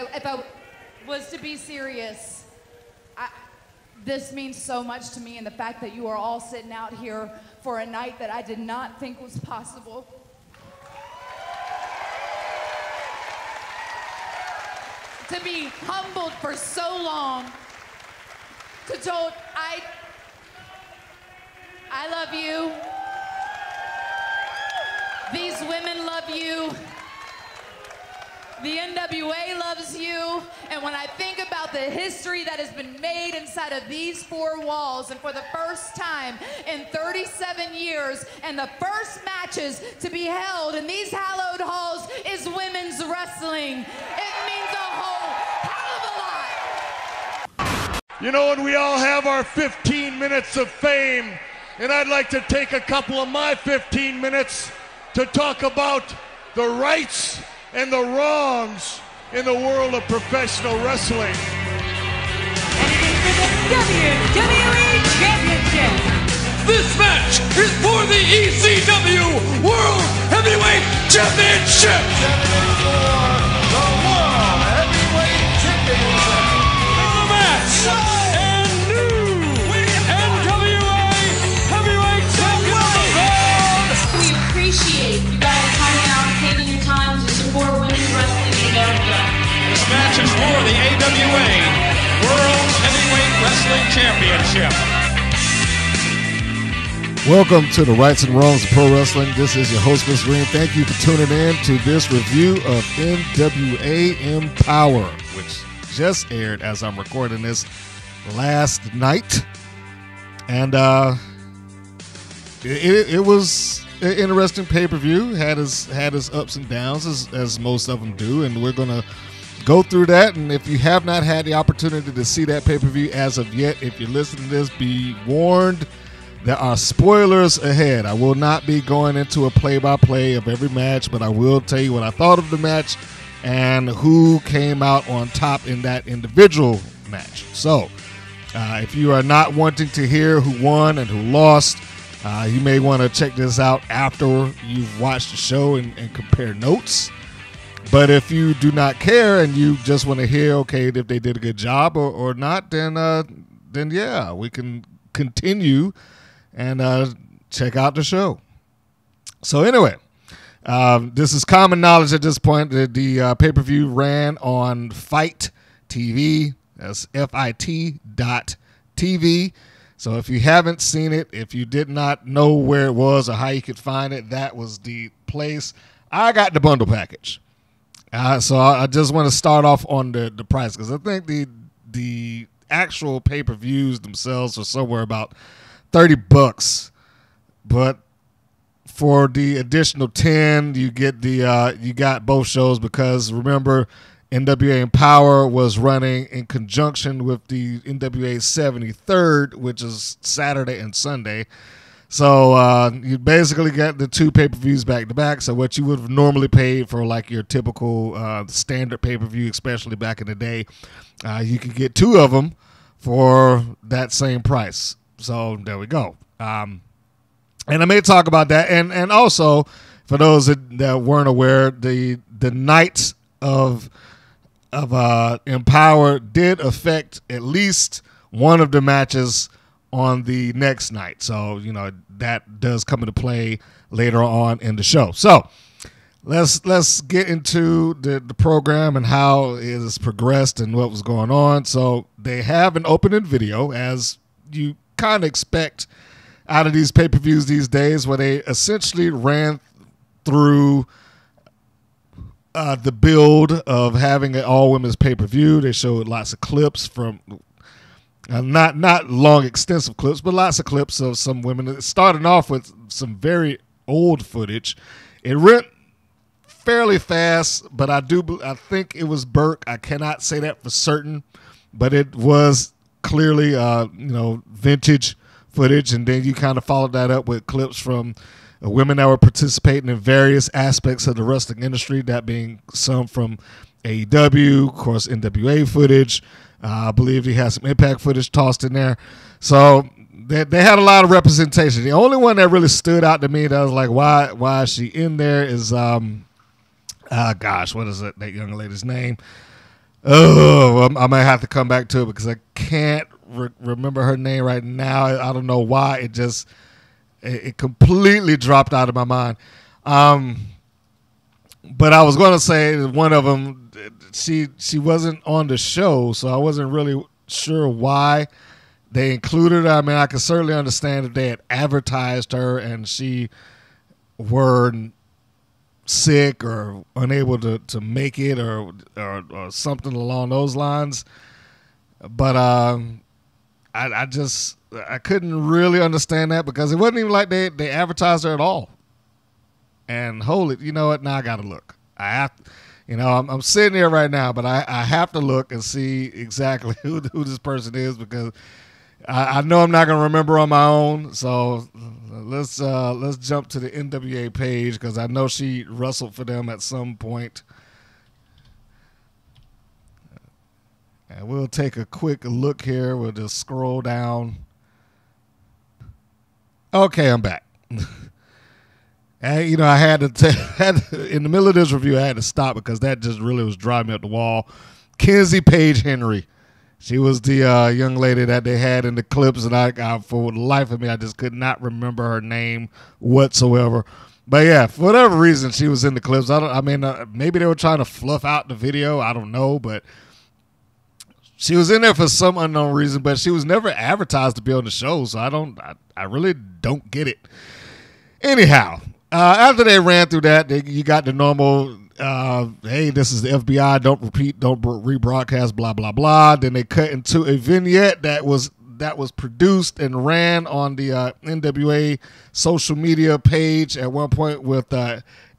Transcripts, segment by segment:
I was to be serious, this means so much to me, and the fact that you are all sitting out here for a night that I did not think was possible. To be humbled for so long, to told I love you. These women love you. The NWA loves you. And when I think about the history that has been made inside of these four walls, and for the first time in 37 years, and the first matches to be held in these hallowed halls is women's wrestling. It means a whole hell of a lot. You know, and we all have our 15 minutes of fame, and I'd like to take a couple of my 15 minutes to talk about the rights and the wrongs in the world of professional wrestling. And it is for the WWE Championship. This match is for the ECW World Heavyweight Championship. For the World Heavyweight Championship. The match and new NWA Heavyweight Champion. We appreciate you guys coming out and taking your time to support women's wrestling in America. This match is for the AWA World Heavyweight Wrestling Championship. Welcome to the Rights and Wrongs of Pro Wrestling. This is your host, Mr. Green. Thank you for tuning in to this review of NWA Empowerrr, which just aired as I'm recording this last night. And it was an interesting pay-per-view. Had his ups and downs, as most of them do, and we're going to go through that. And if you have not had the opportunity to see that pay-per-view as of yet, if you're listening to this, be warned. There are spoilers ahead. I will not be going into a play-by-play of every match, but I will tell you what I thought of the match and who came out on top in that individual match. So, if you are not wanting to hear who won and who lost, you may want to check this out after you've watched the show and compare notes. But if you do not care and you just want to hear, okay, if they did a good job or not, then yeah, we can continue and check out the show. So anyway, this is common knowledge at this point that the pay-per-view ran on Fight TV. That's FIT.TV. So if you haven't seen it, if you did not know where it was or how you could find it, that was the place. I got the bundle package. So I just want to start off on the price, because I think the actual pay-per-views themselves are somewhere about $30, but for the additional 10, you get you got both shows, because remember, NWA Empowerrr was running in conjunction with the NWA 73rd, which is Saturday and Sunday. So you basically got the two pay-per-views back to back. So what you would have normally paid for like your typical standard pay-per-view, especially back in the day, you could get two of them for that same price. So there we go. And I may talk about that. And also, for those that weren't aware, the nights of Empowerrr did affect at least one of the matches on the next night. So, you know, that does come into play later on in the show. So let's get into the program and how it has progressed and what was going on. So they have an opening video, as you kind of expect out of these pay-per-views these days, where they essentially ran through the build of having an all-women's pay-per-view. They showed lots of clips from not long, extensive clips, but lots of clips of some women. It started off with some very old footage. It went fairly fast, but I think it was Burke. I cannot say that for certain, but it was clearly vintage footage. And then you kind of followed that up with clips from women that were participating in various aspects of the wrestling industry, that being some from AEW, of course, NWA footage. I believe he had some Impact footage tossed in there. So they had a lot of representation. The only one that really stood out to me that I was like, why is she in there is, what is that young lady's name? Oh, I might have to come back to it because I can't remember her name right now. I don't know why. It completely dropped out of my mind. But I was going to say one of them, she wasn't on the show, so I wasn't really sure why they included her. I mean, I could certainly understand if they had advertised her and she were sick or unable to make it or something along those lines. But I couldn't really understand that because it wasn't even like they advertised her at all. And you know what? Now I got to look. I have to, I'm sitting here right now, but I have to look and see exactly who this person is because I know I'm not going to remember on my own. So let's jump to the NWA page because I know she wrestled for them at some point. And we'll take a quick look here. We'll just scroll down. Okay, I'm back. And, I had to in the middle of this review, I had to stop because that just really was driving me up the wall. Kenzie Paige Henry. She was the young lady that they had in the clips, and I for the life of me, I just could not remember her name whatsoever. But yeah, for whatever reason, she was in the clips. Maybe they were trying to fluff out the video. I don't know, but she was in there for some unknown reason. But she was never advertised to be on the show, so I really don't get it. Anyhow, after they ran through that, you got the normal. Hey, this is the FBI. Don't repeat. Don't rebroadcast. Blah blah blah. Then they cut into a vignette that was produced and ran on the NWA social media page at one point with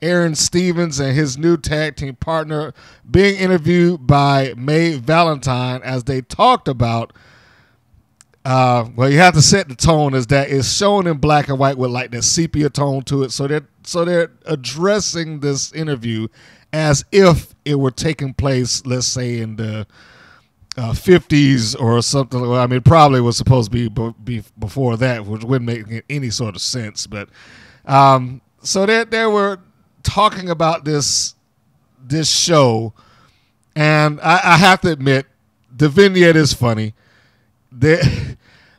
Aaron Stevens and his new tag team partner being interviewed by May Valentine as they talked about. Well, you have to set the tone as that is shown in black and white with like the sepia tone to it. So they're addressing this interview as if it were taking place, let's say, in the 50s or something. Well, I mean, it probably was supposed to be before that, which wouldn't make any sort of sense. But so they were talking about this show, and I have to admit, the vignette is funny.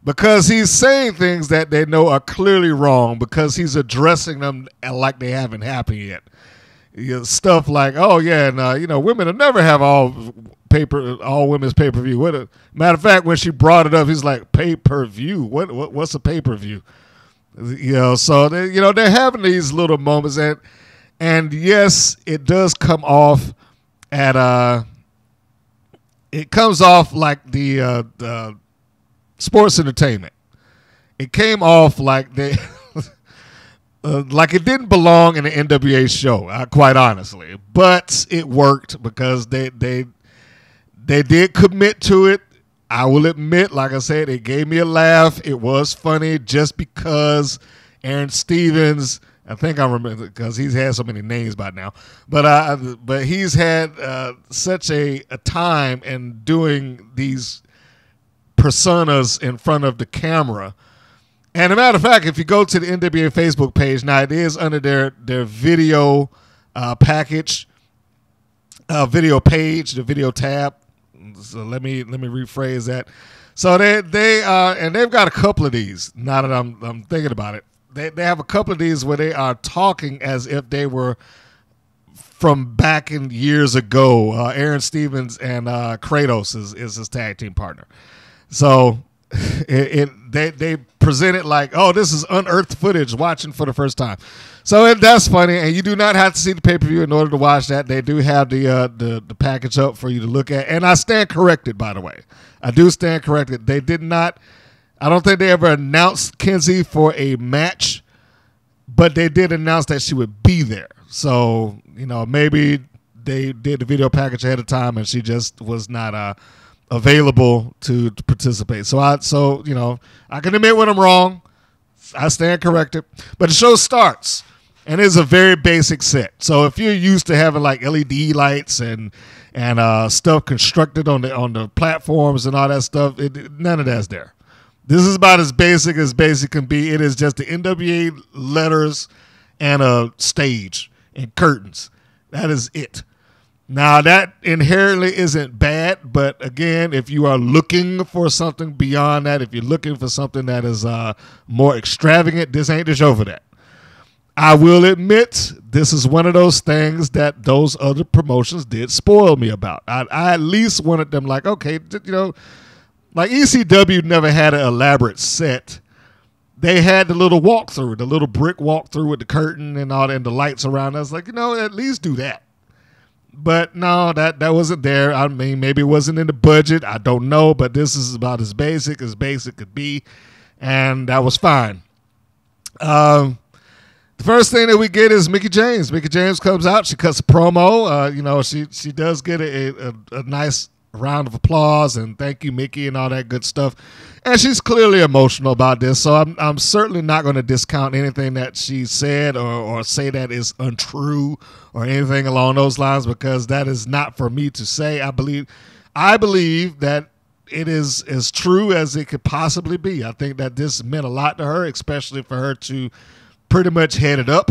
Because he's saying things that they know are clearly wrong because he's addressing them like they haven't happened yet. Stuff like, oh yeah, and women will never have all women's pay-per-view. Matter of fact, when she brought it up, he's like, pay-per-view. What's a pay-per-view? So they're having these little moments, and yes, it does come off at it comes off like the sports entertainment. It came off like they like it didn't belong in an NWA show, quite honestly. But it worked because they did commit to it. I will admit, like I said, it gave me a laugh. It was funny just because Aaron Stevens, I think I remember because he's had so many names by now. But he's had such a time in doing these personas in front of the camera. And a matter of fact, if you go to the NWA Facebook page, now it is under their video package, video page, the video tab. So let me rephrase that. So they and they've got a couple of these. Now that I'm thinking about it, they have a couple of these where they are talking as if they were from back in years ago. Aaron Stevens and Kratos is his tag team partner. So they present it like, oh, this is unearthed footage watching for the first time. So that's funny, and you do not have to see the pay-per-view in order to watch that. They do have the package up for you to look at, and I stand corrected, by the way. I do stand corrected. They did not. I don't think they ever announced Kenzie for a match, but they did announce that she would be there. So maybe they did the video package ahead of time, and she just was not available to participate. So I can admit when I'm wrong. I stand corrected. But the show starts, and it's a very basic set. So if you're used to having like LED lights and stuff constructed on the platforms and all that stuff, none of that's there. This is about as basic can be. It is just the NWA letters and a stage and curtains. That is it. Now, that inherently isn't bad, but again, if you are looking for something beyond that, if you're looking for something that is more extravagant, this ain't the show for that. I will admit, this is one of those things that those other promotions did spoil me about. I at least wanted them like, okay, you know, like ECW never had an elaborate set. They had the little walkthrough, the little brick walkthrough with the curtain and all that, and the lights around us. Like, you know, at least do that. But no, that wasn't there. I mean, maybe it wasn't in the budget. I don't know, but this is about as basic could be, and that was fine. The first thing that we get is Mickie James. Mickie James comes out. She cuts a promo. You know, she does get a nice round of applause and thank you, Mickie, and all that good stuff. And she's clearly emotional about this, so I'm certainly not going to discount anything that she said or say that is untrue or anything along those lines, because that is not for me to say. I believe that it is as true as it could possibly be. I think that this meant a lot to her, especially for her to pretty much head it up.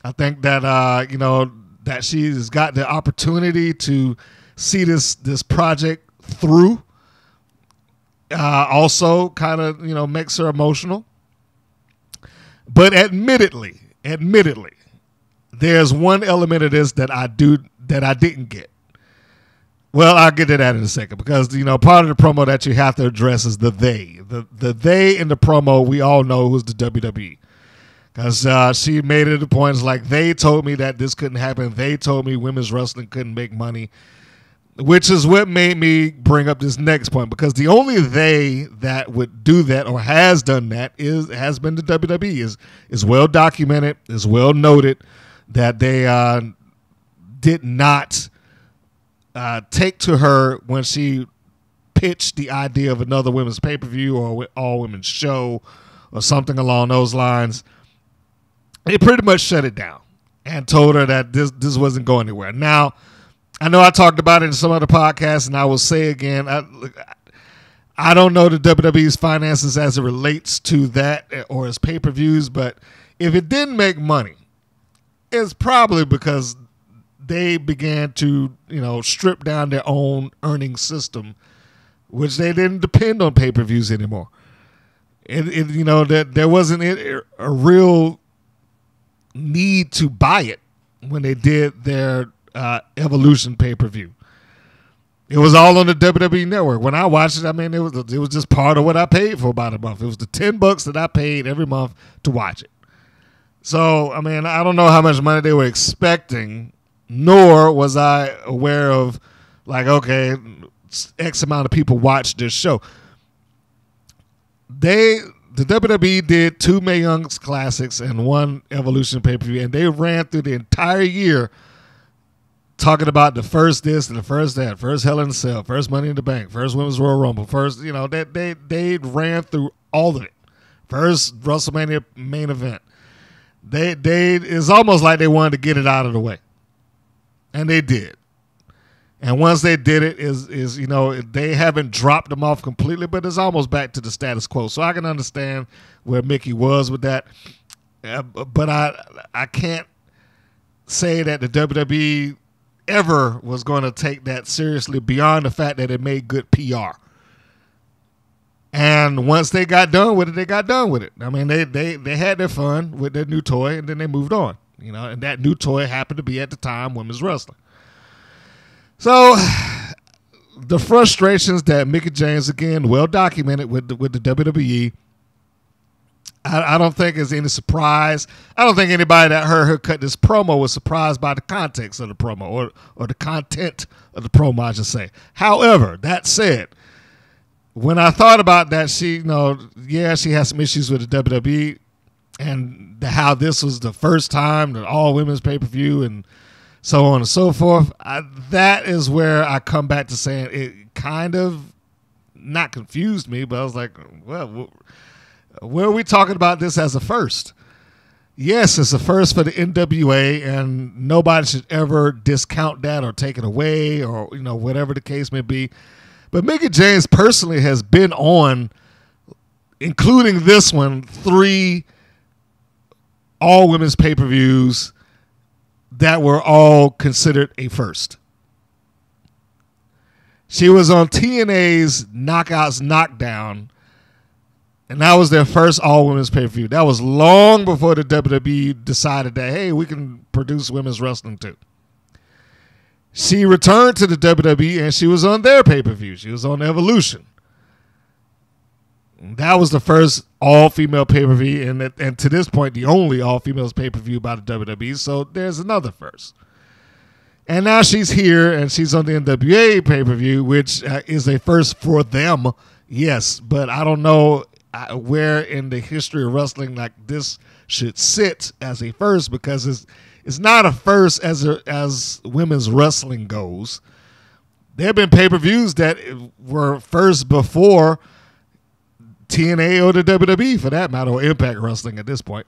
I think that you know, that she's got the opportunity to see this project through. Also kind of, you know, makes her emotional. But admittedly, there's one element of this that I didn't get. Well, I'll get to that in a second, because, you know, part of the promo that you have to address is the they. The they in the promo, we all know who's the WWE. Because she made it a point, it's like, they told me that this couldn't happen. They told me women's wrestling couldn't make money. Which is what made me bring up this next point, because the only they that would do that or has done that has been the WWE. Is well documented, is well noted that they did not take to her when she pitched the idea of another women's pay-per-view or all women's show or something along those lines. They pretty much shut it down and told her that this wasn't going anywhere. Now, I know I talked about it in some other podcasts, and I will say again, I don't know the WWE's finances as it relates to that or its pay-per-views, but if it didn't make money, it's probably because they began to, you know, strip down their own earning system, which they didn't depend on pay-per-views anymore. You know, that there wasn't a real need to buy it when they did their Evolution pay-per-view. It was all on the WWE network. When I watched it, I mean, it was just part of what I paid for about a month. It was the $10 that I paid every month to watch it. So, I mean, I don't know how much money they were expecting, nor was I aware of, like, okay, X amount of people watched this show. The WWE did 2 Mae Young's Classics and 1 Evolution pay-per-view, and they ran through the entire year talking about the first this and the first that, first Hell in a Cell, first Money in the Bank, first Women's Royal Rumble, first, you know, they ran through all of it. First WrestleMania main event. It's almost like they wanted to get it out of the way. And they did. And once they did it, is you know, they haven't dropped them off completely, but it's almost back to the status quo. So I can understand where Mickie was with that. But I can't say that the WWE ever was going to take that seriously beyond the fact that it made good PR. And once they got done with it, they got done with it. I mean, they had their fun with their new toy, and then they moved on. You know, and that new toy happened to be at the time women's wrestling. So the frustrations that Mickie James, again, well documented with the WWE, I don't think it's any surprise. I don't think anybody that heard her cut this promo was surprised by the context of the promo or the content of the promo, I should say. However, that said, when I thought about that, she, you know, yeah, she has some issues with the WWE and how this was the first time that all women's pay-per-view and so on and so forth. That is where I come back to saying it kind of not confused me, but I was like, well, where are we talking about this as a first? Yes, it's a first for the NWA, and nobody should ever discount that or take it away or, you know, whatever the case may be. But Mickie James personally has been on, including this one, 3 all-women's pay-per-views that were all considered a first. She was on TNA's Knockouts Knockdown, and that was their first all-women's pay-per-view. That was long before the WWE decided that, hey, we can produce women's wrestling too. She returned to the WWE, and she was on their pay-per-view. She was on Evolution. That was the first all-female pay-per-view, and to this point, the only all-females pay-per-view by the WWE, so there's another first. And now she's here, and she's on the NWA pay-per-view, which is a first for them, yes, but I don't know where in the history of wrestling like this should sit as a first, because it's not a first as women's wrestling goes. There have been pay-per-views that were first before TNA or the WWE, for that matter, or Impact Wrestling at this point.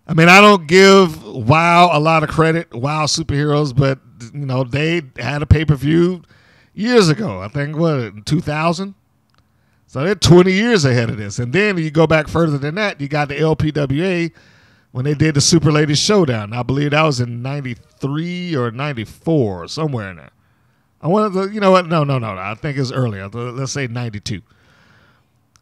I mean, I don't give WoW a lot of credit, WoW Superheroes, but, you know, they had a pay-per-view years ago. I think, in 2000? So they're 20 years ahead of this. And then you go back further than that, you got the LPWA when they did the Super Ladies Showdown. I believe that was in 93 or 94, somewhere in there. I wanted to, you know what? No. I think it's earlier. Let's say 92.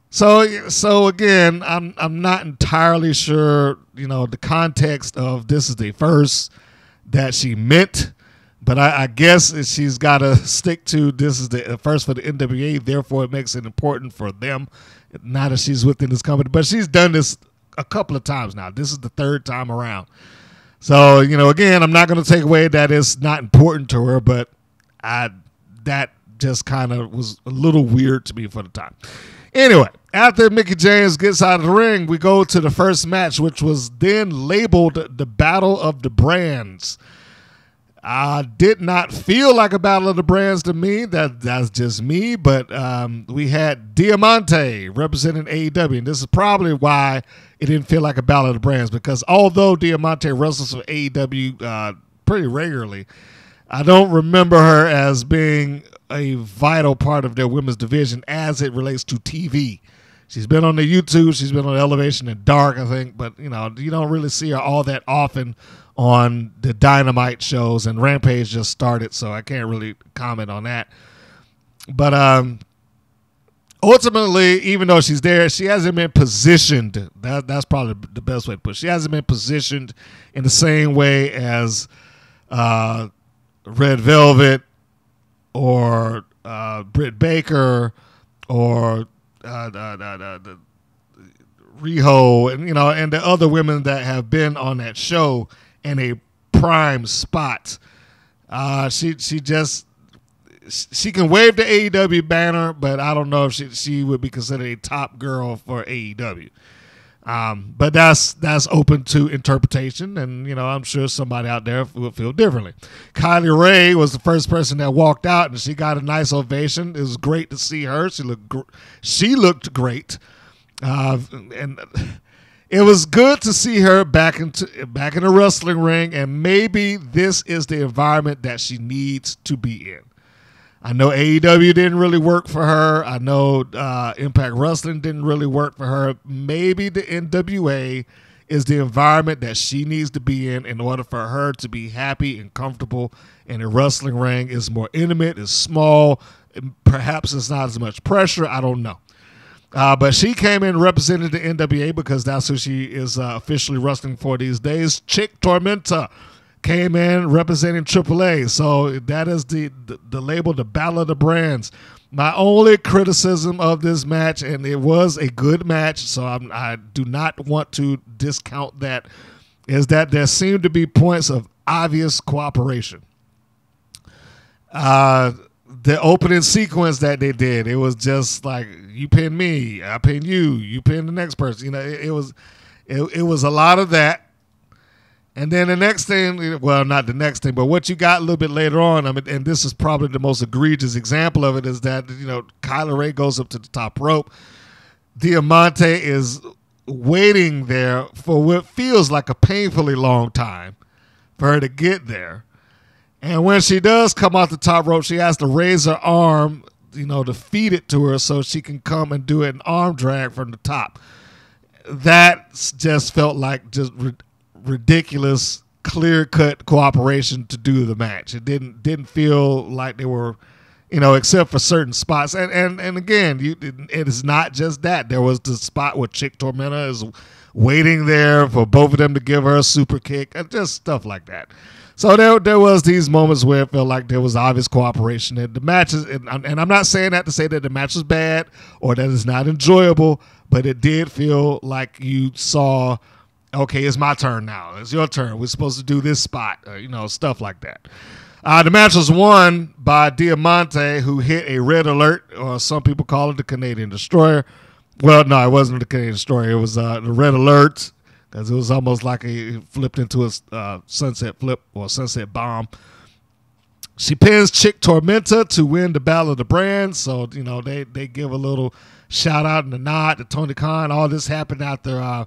So again, I'm not entirely sure, you know, the context of this is the first that she meant, but I guess she's got to stick to this is the first for the NWA, therefore it makes it important for them, now that she's within this company. But she's done this a couple of times now. This is the third time around. So, you know, again, I'm not going to take away that it's not important to her, but that just kind of was a little weird to me for the time. Anyway, after Mickie James gets out of the ring, we go to the first match, which was then labeled the Battle of the Brands. Did not feel like a Battle of the Brands to me. That's just me. But we had Diamante representing AEW. And this is probably why it didn't feel like a Battle of the Brands. Because although Diamante wrestles for AEW pretty regularly, I don't remember her as being a vital part of their women's division as it relates to TV. She's been on the YouTube. She's been on Elevation and Dark, I think. But, you know, you don't really see her all that often on the Dynamite shows. And Rampage just started, so I can't really comment on that. But ultimately, even though she's there, she hasn't been positioned. That's probably the best way to put it. She hasn't been positioned in the same way as Red Velvet or Britt Baker or Riho, and, you know, and the other women that have been on that show in a prime spot. She can wave the AEW banner, but I don't know if she would be considered a top girl for AEW. But that's open to interpretation, and, you know, I'm sure somebody out there will feel differently. Kylie Ray was the first person that walked out, and she got a nice ovation. It was great to see her. She looked great, and it was good to see her back in the wrestling ring. And maybe this is the environment that she needs to be in. I know AEW didn't really work for her. I know Impact Wrestling didn't really work for her. Maybe the NWA is the environment that she needs to be in order for her to be happy and comfortable. And the wrestling ring is more intimate, it's small, perhaps it's not as much pressure. I don't know. But she came in representing the NWA because that's who she is officially wrestling for these days. Chik Tormenta came in representing AAA. So that is the label, the Battle of the Brands. My only criticism of this match, and it was a good match, so I do not want to discount that, is that there seemed to be points of obvious cooperation. The opening sequence that they did, it was just like, you pin me, I pin you, you pin the next person. You know, it was a lot of that. And then the next thing, well, not the next thing, but what you got a little bit later on, I mean, and this is probably the most egregious example of it, is that, you know, Kylie Ray goes up to the top rope. Diamante is waiting there for what feels like a painfully long time for her to get there. And when she does come off the top rope, she has to raise her arm, you know, to feed it to her so she can come and do an arm drag from the top. That just felt like just ridiculous, clear-cut cooperation to do the match. It didn't feel like they were except for certain spots. And again, it is not just that. There was the spot where Chik Tormenta is waiting there for both of them to give her a super kick, and just stuff like that. So there was these moments where it felt like there was obvious cooperation. And the matches, and I'm not saying that to say that the match was bad or that it's not enjoyable, but it did feel like you saw, okay, it's my turn now. It's your turn. We're supposed to do this spot, stuff like that. The match was won by Diamante, who hit a red alert, or some people call it the Canadian Destroyer. Well, no, it wasn't the Canadian Destroyer. It was the red alert, because it was almost like it flipped into a sunset flip or sunset bomb. She pins Chik Tormenta to win the Battle of the Brands. So, they give a little shout out and a nod to Tony Khan. All this happened after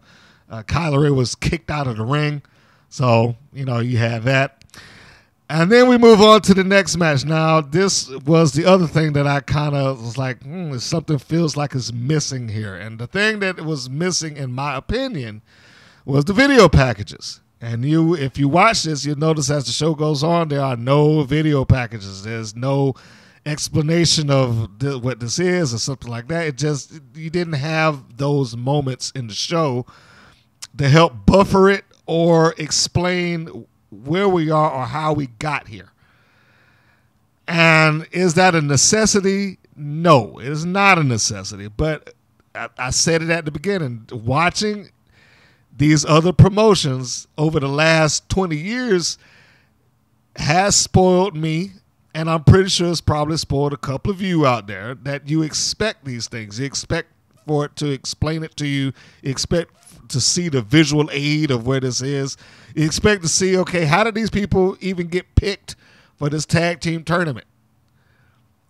Kylie was kicked out of the ring. So, you have that. And then we move on to the next match. Now, this was the other thing that I kind of was like, something feels like it's missing here. And the thing that was missing, in my opinion, was the video packages. And if you watch this, you'll notice as the show goes on, there are no video packages. There's no explanation of what this is or something like that. You didn't have those moments in the show to help buffer it or explain where we are or how we got here. And is that a necessity? No, it is not a necessity. But I said it at the beginning. Watching these other promotions over the last 20 years has spoiled me, and I'm pretty sure it's probably spoiled a couple of you out there, that you expect these things. You expect for it to explain it to you. You expect to see the visual aid of where this is. You expect to see, okay, how did these people even get picked for this tag team tournament?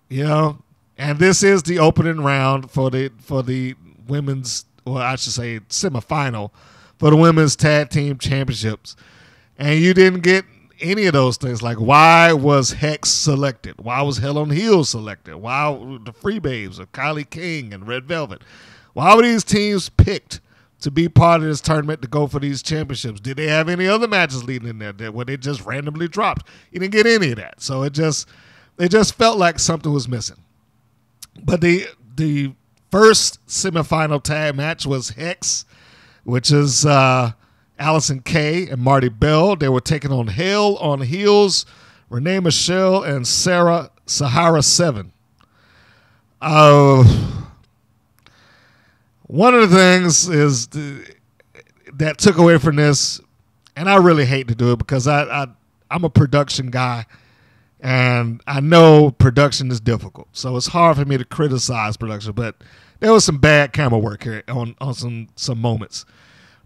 And this is the opening round for the women's, or I should say semifinal, for the women's tag team championships. And you didn't get any of those things. Like, why was Hex selected? Why was Hell on Heels selected? Why the Freebabes of Kylie King and Red Velvet? Why were these teams picked to be part of this tournament to go for these championships? Did they have any other matches leading in there where they just randomly dropped? You didn't get any of that. So it just felt like something was missing. But the first semifinal tag match was Hex, which is Allysin Kay and Marti Belle. They were taking on Hell on Heels, Renee Michelle, and Sahara 7. One of the things is that took away from this, and I really hate to do it because I'm a production guy, and I know production is difficult. So it's hard for me to criticize production, but there was some bad camera work here on some moments.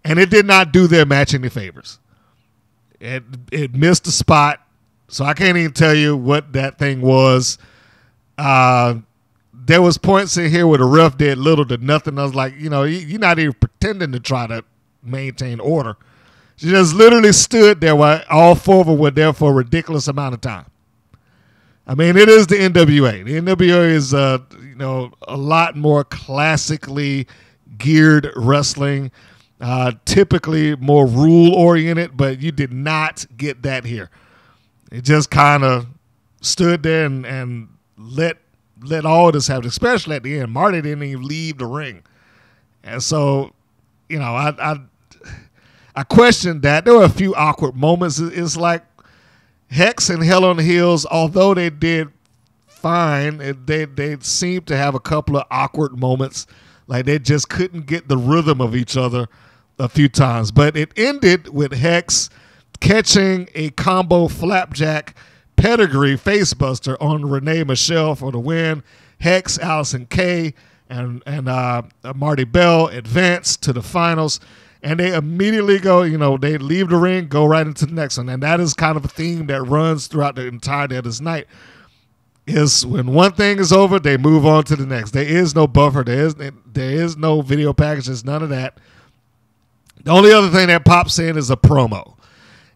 And it did not do their match any favors. It missed the spot, so I can't even tell you what that thing was. There was points in here where the ref did little to nothing. I was like, you're not even pretending to try to maintain order. She just literally stood there while all four of them were there for a ridiculous amount of time. I mean, it is the NWA. The NWA is, a lot more classically geared wrestling, typically more rule-oriented, but you did not get that here. It just kind of stood there and let all of this happen, especially at the end. Marti didn't even leave the ring. And so, I questioned that. There were a few awkward moments. It's like Hex and Hell on Heels, although they did fine, they seemed to have a couple of awkward moments. Like they just couldn't get the rhythm of each other a few times. But it ended with Hex catching a combo flapjack pedigree facebuster on Renee Michelle for the win. Hex, Allysin Kay, and Marti Belle advanced to the finals. And they immediately go, they leave the ring, go right into the next one. And that is kind of a theme that runs throughout the entirety of this night. Is when one thing is over, they move on to the next. There is no buffer. There is no video packages, none of that. The only other thing that pops in is a promo.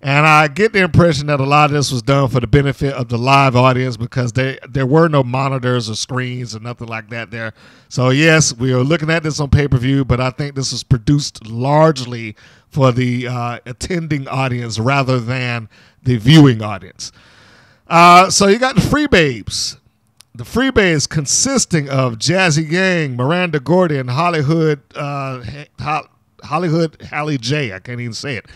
And I get the impression that a lot of this was done for the benefit of the live audience because there were no monitors or screens or nothing like that there. So, yes, we are looking at this on pay-per-view, but I think this was produced largely for the attending audience rather than the viewing audience. So you got the Freebabes. The Freebabes, consisting of Jazzy Yang, Miranda, Gordy, and Hollyhood, Halle J. I can't even say it.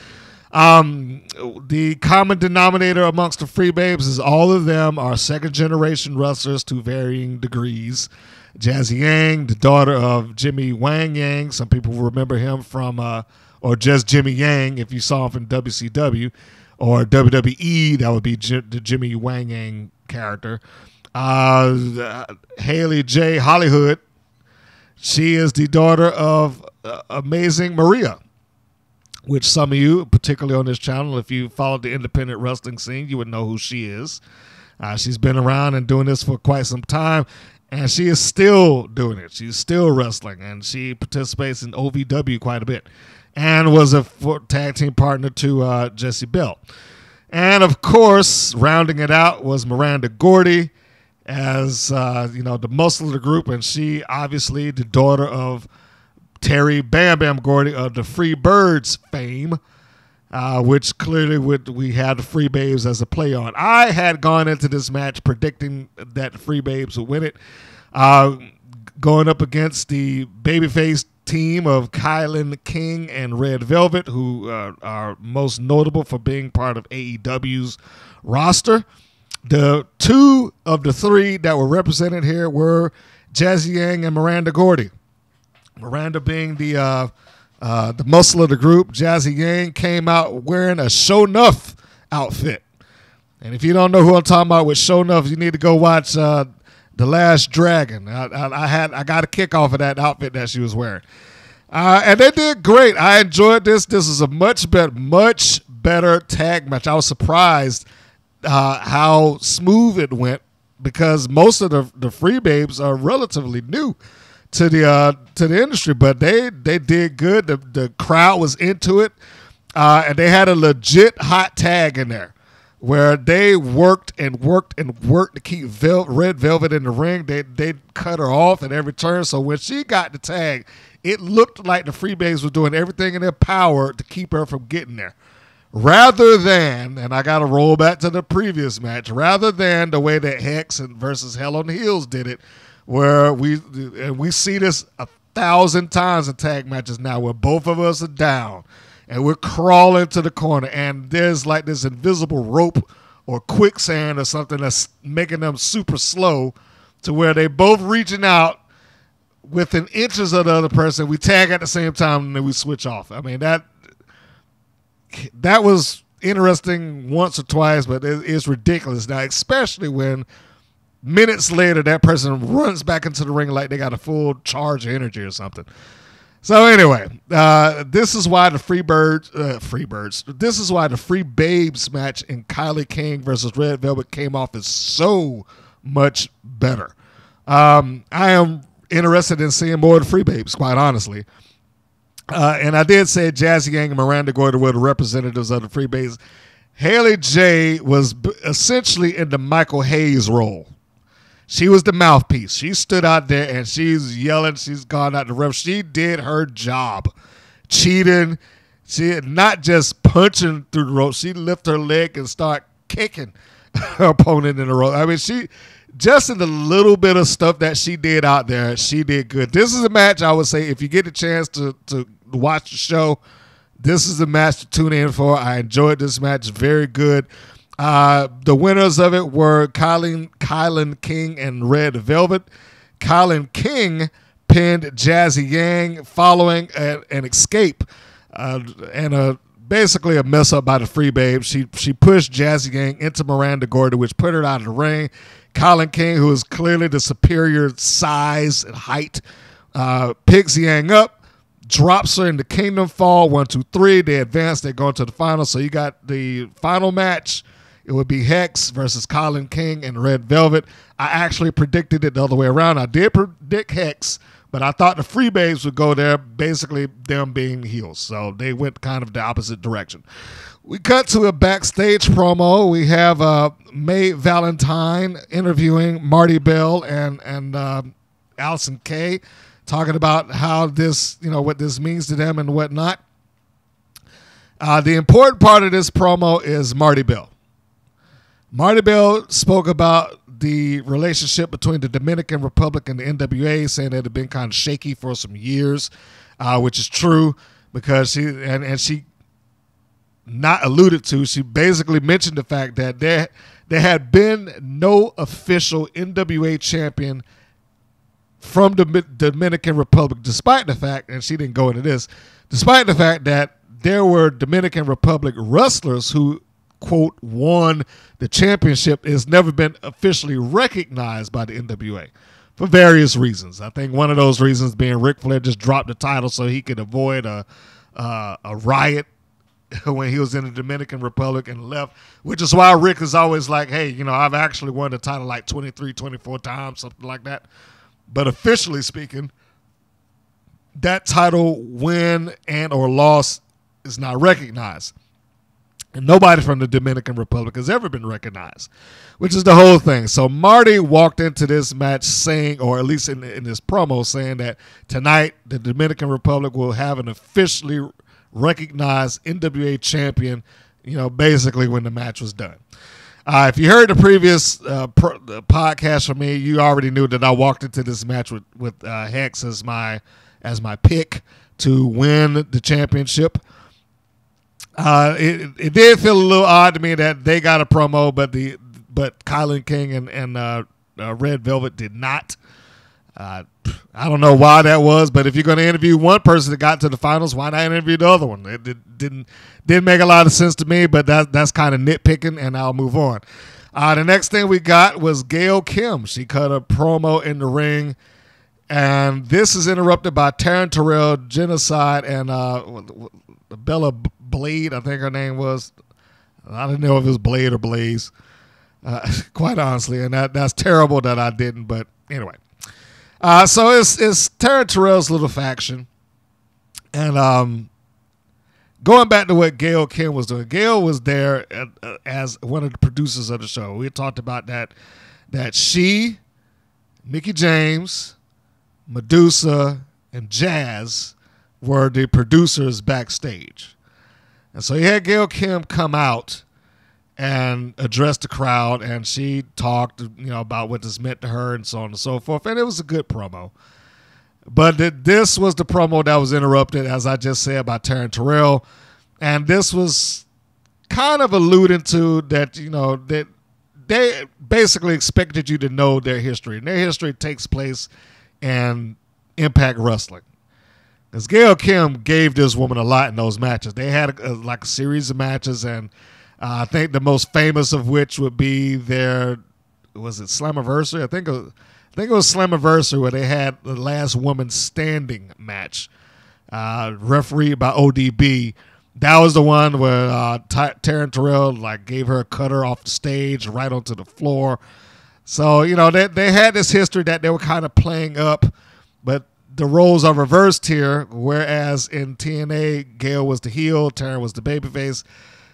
The common denominator amongst the Freebabes is all of them are second-generation wrestlers to varying degrees. Jazzy Yang, the daughter of Jimmy Wang Yang. Some people will remember him from, or just Jimmy Yang if you saw him from WCW. Or WWE, that would be the Jimmy Wang Yang character. Haley J. Hollyhood, she is the daughter of Amazing Maria, which some of you, particularly on this channel, if you followed the independent wrestling scene, you would know who she is. She's been around and doing this for quite some time, and she is still doing it. She's still wrestling, and she participates in OVW quite a bit, and was a tag team partner to Jesse Belle. And, of course, rounding it out was Miranda Gordy as, the muscle of the group, and she, obviously, the daughter of Terry Bam Bam Gordy of the Freebirds fame, which clearly we had the Freebabes as a play on. I had gone into this match predicting that the Freebabes would win it, going up against the babyface team of KiLynn King and Red Velvet, who are most notable for being part of AEW's roster. The two of the three that were represented here were Jazzy Yang and Miranda Gordy. Miranda being the muscle of the group. Jazzy Yang came out wearing a Show Nuff outfit. And if you don't know who I'm talking about with Show Nuff, you need to go watch The Last Dragon. I got a kick off of that outfit that she was wearing. And they did great. I enjoyed this. This is a much better tag match. I was surprised how smooth it went, because most of the Freebabes are relatively new to the industry, but they did good. The crowd was into it, and they had a legit hot tag in there where they worked to keep Red Velvet in the ring. They cut her off at every turn, so when she got the tag, it looked like the Freebabes were doing everything in their power to keep her from getting there. Rather than, and I got to roll back to the previous match, rather than the way that Hex versus Hell on Heels did it, where we see this 1,000 times in tag matches now, where both of us are down and we're crawling to the corner, and there's like this invisible rope or quicksand or something that's making them super slow, to where they both reaching out within inches of the other person. We tag at the same time and then we switch off. I mean, that was interesting once or twice, but it's ridiculous now, especially when minutes later that person runs back into the ring like they got a full charge of energy or something. So anyway, this is why the this is why the Freebabes match in Kylie King versus Red Velvet came off as so much better. I am interested in seeing more of the Freebabes, quite honestly. And I did say Jazzy Yang and Miranda Gordy were the representatives of the Freebabes. Haley J was essentially in the Michael Hayes role. She was the mouthpiece. She stood out there and she's yelling. She's gone out the ref. She did her job. Cheating. She not just punching through the rope. She lift her leg and start kicking her opponent in the rope. I mean, she just in the little bit of stuff that she did out there, she did good. This is a match I would say if you get a chance to watch the show, this is the match to tune in for. I enjoyed this match. Very good. The winners of it were KiLynn King and Red Velvet. KiLynn King pinned Jazzy Yang following an escape and basically a mess up by the Freebabes. She pushed Jazzy Yang into Miranda Gordy, which put her out of the ring. KiLynn King, who is clearly the superior size and height, picks Yang up, drops her in the Kingdom Fall. 1, 2, 3. They advance. They go into the final. So you got the final match. It would be Hex versus KiLynn King and Red Velvet. I actually predicted it the other way around. I did predict Hex, but I thought the Freebabes would go there, basically them being heels. So they went kind of the opposite direction. We cut to a backstage promo. We have May Valentine interviewing Marti Belle and Allysin Kay, talking about how this, what this means to them and whatnot. The important part of this promo is Marti Belle. Marti Belle spoke about the relationship between the Dominican Republic and the NWA, saying that it had been kind of shaky for some years, which is true because she not alluded to. She basically mentioned the fact that there had been no official NWA champion from the Dominican Republic, despite the fact, and she didn't go into this, despite the fact that there were Dominican Republic wrestlers who, quote, won the championship, has never been officially recognized by the NWA for various reasons. I think one of those reasons being Ric Flair just dropped the title so he could avoid a riot when he was in the Dominican Republic and left, which is why Rick is always like, hey, you know, I've actually won the title like 23, 24 times, something like that. But officially speaking, that title win and or loss is not recognized. And nobody from the Dominican Republic has ever been recognized, which is the whole thing. So Marti walked into this match saying, or at least in this promo, saying that tonight the Dominican Republic will have an officially recognized NWA champion, you know, basically when the match was done. If you heard the previous podcast from me, you already knew that I walked into this match with Hex as my pick to win the championship. It did feel a little odd to me that they got a promo, but KiLynn King and Red Velvet did not. I don't know why that was, but if you're going to interview one person that got to the finals, why not interview the other one? It didn't make a lot of sense to me, but that's kind of nitpicking, and I'll move on. The next thing we got was Gail Kim. She cut a promo in the ring, and this is interrupted by Taryn Terrell, Genocide, and Bella Blade, I think her name was. I didn't know if it was Blade or Blaze, quite honestly, and that's terrible that I didn't, but anyway. So it's Taryn Terrell's little faction. And going back to what Gail Kim was doing, Gail was there as one of the producers of the show. We talked about that she, Mickie James, Medusa, and Jazz were the producers backstage. And so you had Gail Kim come out and addressed the crowd, and she talked, you know, about what this meant to her and so on and so forth, and it was a good promo. But this was the promo that was interrupted, as I just said, by Taryn Terrell, and this was kind of alluding to that, you know, that they basically expected you to know their history, and their history takes place in Impact Wrestling. Because Gail Kim gave this woman a lot in those matches. They had a series of matches, and I think the most famous of which would be their, was it Slammiversary? I think it was Slammiversary, where they had the last woman standing match, refereed by ODB. That was the one where Taryn Terrell gave her a cutter off the stage right onto the floor. So, you know, they had this history that they were kind of playing up, but the roles are reversed here, whereas in TNA, Gail was the heel, Taryn was the babyface.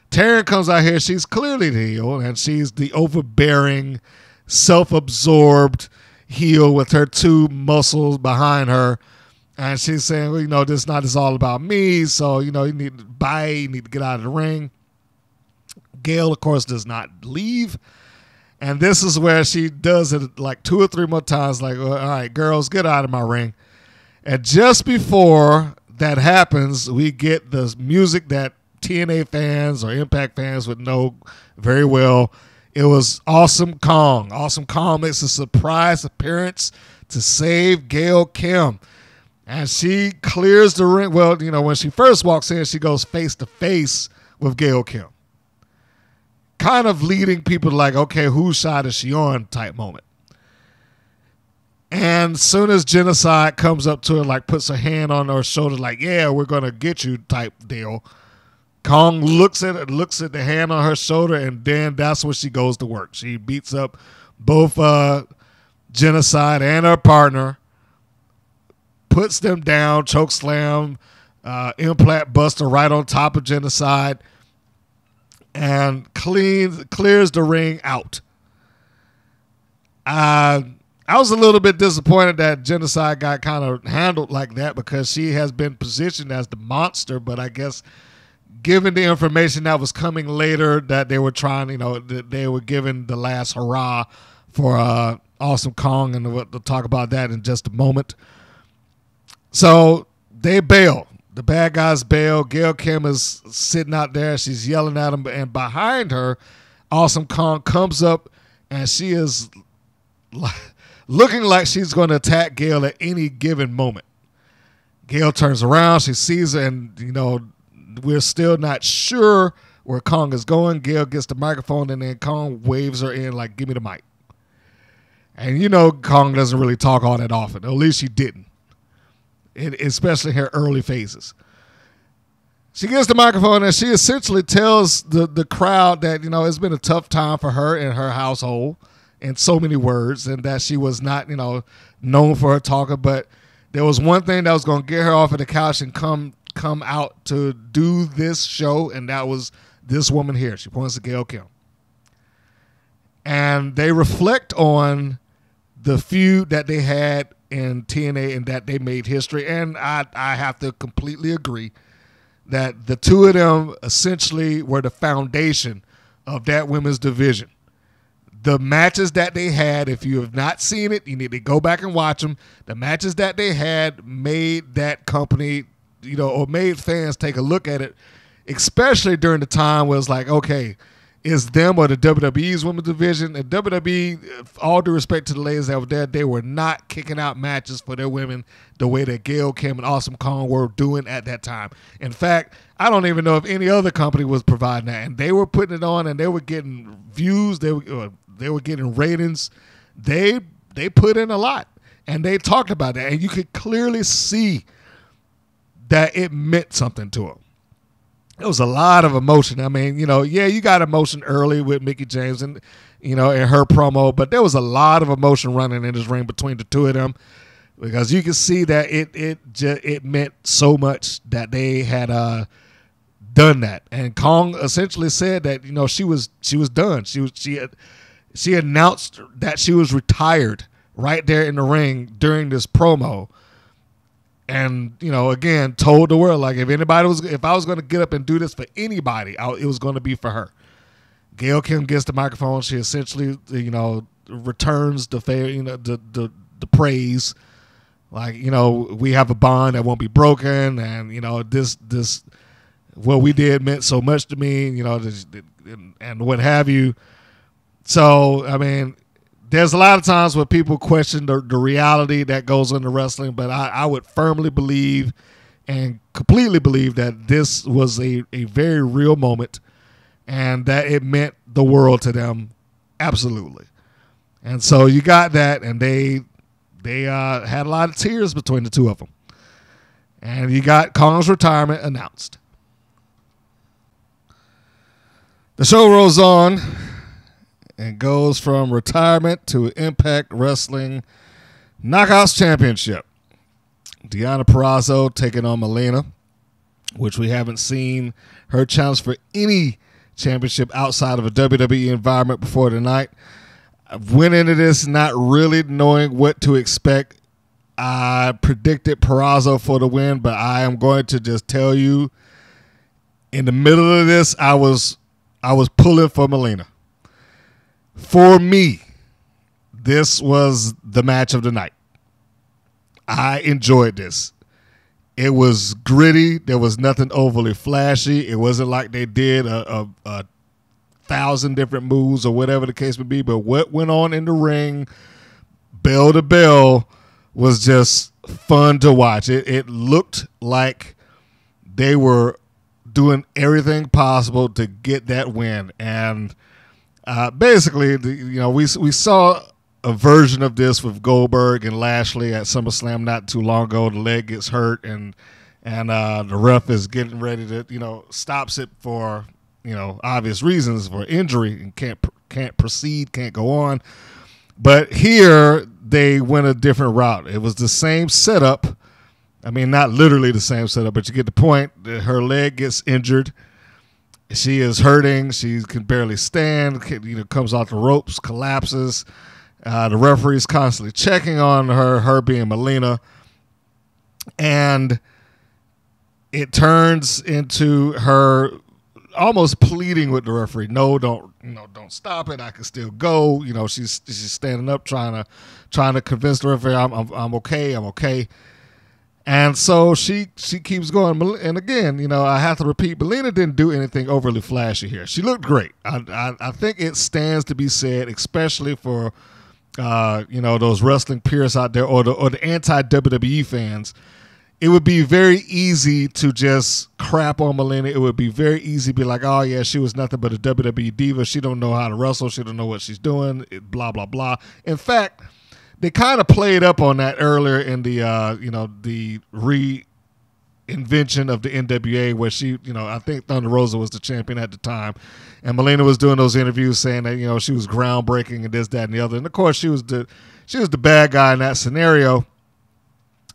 Taryn comes out here, she's clearly the heel, and she's the overbearing, self-absorbed heel with her two muscles behind her. And she's saying, well, you know, this night is all about me, so, you know, you need to bye, you need to get out of the ring. Gail, of course, does not leave. And this is where she does it like 2 or 3 more times, like, well, all right, girls, get out of my ring. And just before that happens, we get the music that TNA fans or Impact fans would know very well. It was Awesome Kong. Awesome Kong makes a surprise appearance to save Gail Kim. And she clears the ring. Well, you know, when she first walks in, she goes face to face with Gail Kim. Kind of leading people to like, okay, whose side is she on type moment. And as soon as Genocide comes up to her, like puts her hand on her shoulder, like, yeah, we're going to get you type deal. Kong looks at the hand on her shoulder, and then that's when she goes to work. She beats up both Genocide and her partner, puts them down, choke slam, implant buster right on top of Genocide, and clears the ring out. I was a little bit disappointed that Genocide got kind of handled like that because she has been positioned as the monster, but I guess given the information that was coming later that they were trying, you know, that they were giving the last hurrah for Awesome Kong, and we'll talk about that in just a moment. So they bail. The bad guys bail. Gail Kim is sitting out there. She's yelling at him, and behind her, Awesome Kong comes up, and she is looking like she's going to attack Gail at any given moment. Gail turns around. She sees her, and, you know, we're still not sure where Kong is going. Gail gets the microphone, and then Kong waves her in like, give me the mic. And, you know, Kong doesn't really talk all that often. At least she didn't. Especially in her early phases. She gets the microphone and she essentially tells the crowd that, you know, it's been a tough time for her and her household in so many words, and that she was not, you know, known for her talker, but there was one thing that was going to get her off of the couch and come out to do this show, and that was this woman here. She points to Gail Kim. And they reflect on the feud that they had in TNA and that they made history. And I have to completely agree that the two of them essentially were the foundation of that women's division. The matches that they had, if you have not seen it, you need to go back and watch them. The matches that they had made that company, you know, or made fans take a look at it, especially during the time where it's like, okay, it's them or the WWE's women's division. And WWE, all due respect to the ladies that were there, they were not kicking out matches for their women the way that Gail Kim and Awesome Kong were doing at that time. In fact, I don't even know if any other company was providing that. And they were putting it on, and they were getting views. They were getting ratings. They put in a lot, and they talked about that. And you could clearly see that it meant something to them. There was a lot of emotion. I mean, you know, yeah, you got emotion early with Mickie James and, you know, in her promo, but there was a lot of emotion running in this ring between the two of them, because you can see that it meant so much that they had done that. And Kong essentially said that, you know, she was done. She announced that she was retired right there in the ring during this promo. And, you know, again, told the world, like, if I was going to get up and do this for anybody, it was going to be for her. Gail Kim gets the microphone. She essentially, you know, returns the praise. Like, you know, we have a bond that won't be broken. And, you know, this what we did meant so much to me, you know, and what have you. So, I mean, there's a lot of times where people question the reality that goes into wrestling, but I would firmly believe and completely believe that this was a very real moment and that it meant the world to them. Absolutely. And so you got that, and they had a lot of tears between the two of them. And you got Kong's retirement announced. The show rolls on and goes from retirement to Impact Wrestling Knockouts Championship. Deonna Purrazzo taking on Melina, which we haven't seen her challenge for any championship outside of a WWE environment before tonight. I went into this not really knowing what to expect. I predicted Purrazzo for the win, but I am going to just tell you, in the middle of this, I was pulling for Melina. For me, this was the match of the night. I enjoyed this. It was gritty. There was nothing overly flashy. It wasn't like they did a 1,000 different moves or whatever the case may be. But what went on in the ring, bell to bell, was just fun to watch. It looked like they were doing everything possible to get that win. And basically, you know, we saw a version of this with Goldberg and Lashley at SummerSlam not too long ago. The leg gets hurt, and the ref is getting ready to, you know, stops it for, you know, obvious reasons, for injury, and can't proceed, can't go on. But here they went a different route. It was the same setup. I mean, not literally the same setup, but you get the point. Her leg gets injured. She is hurting. She can barely stand. You know, comes off the ropes, collapses. The referee's constantly checking on her being Melina. And it turns into her almost pleading with the referee. No, don't stop it. I can still go. She's standing up trying to convince the referee I'm okay. I'm okay. And so she keeps going. And again, I have to repeat, Melina didn't do anything overly flashy here. She looked great. I think it stands to be said, especially for those wrestling purists out there or the anti-WWE fans. It would be very easy to just crap on Melina. It would be very easy to be like, oh, yeah, she was nothing but a WWE diva. She don't know how to wrestle. She don't know what she's doing, blah, blah, blah. In fact, they kind of played up on that earlier in the, the reinvention of the NWA where she, I think Thunder Rosa was the champion at the time. And Melina was doing those interviews saying that, she was groundbreaking and this, that, and the other. And, of course, she was the bad guy in that scenario.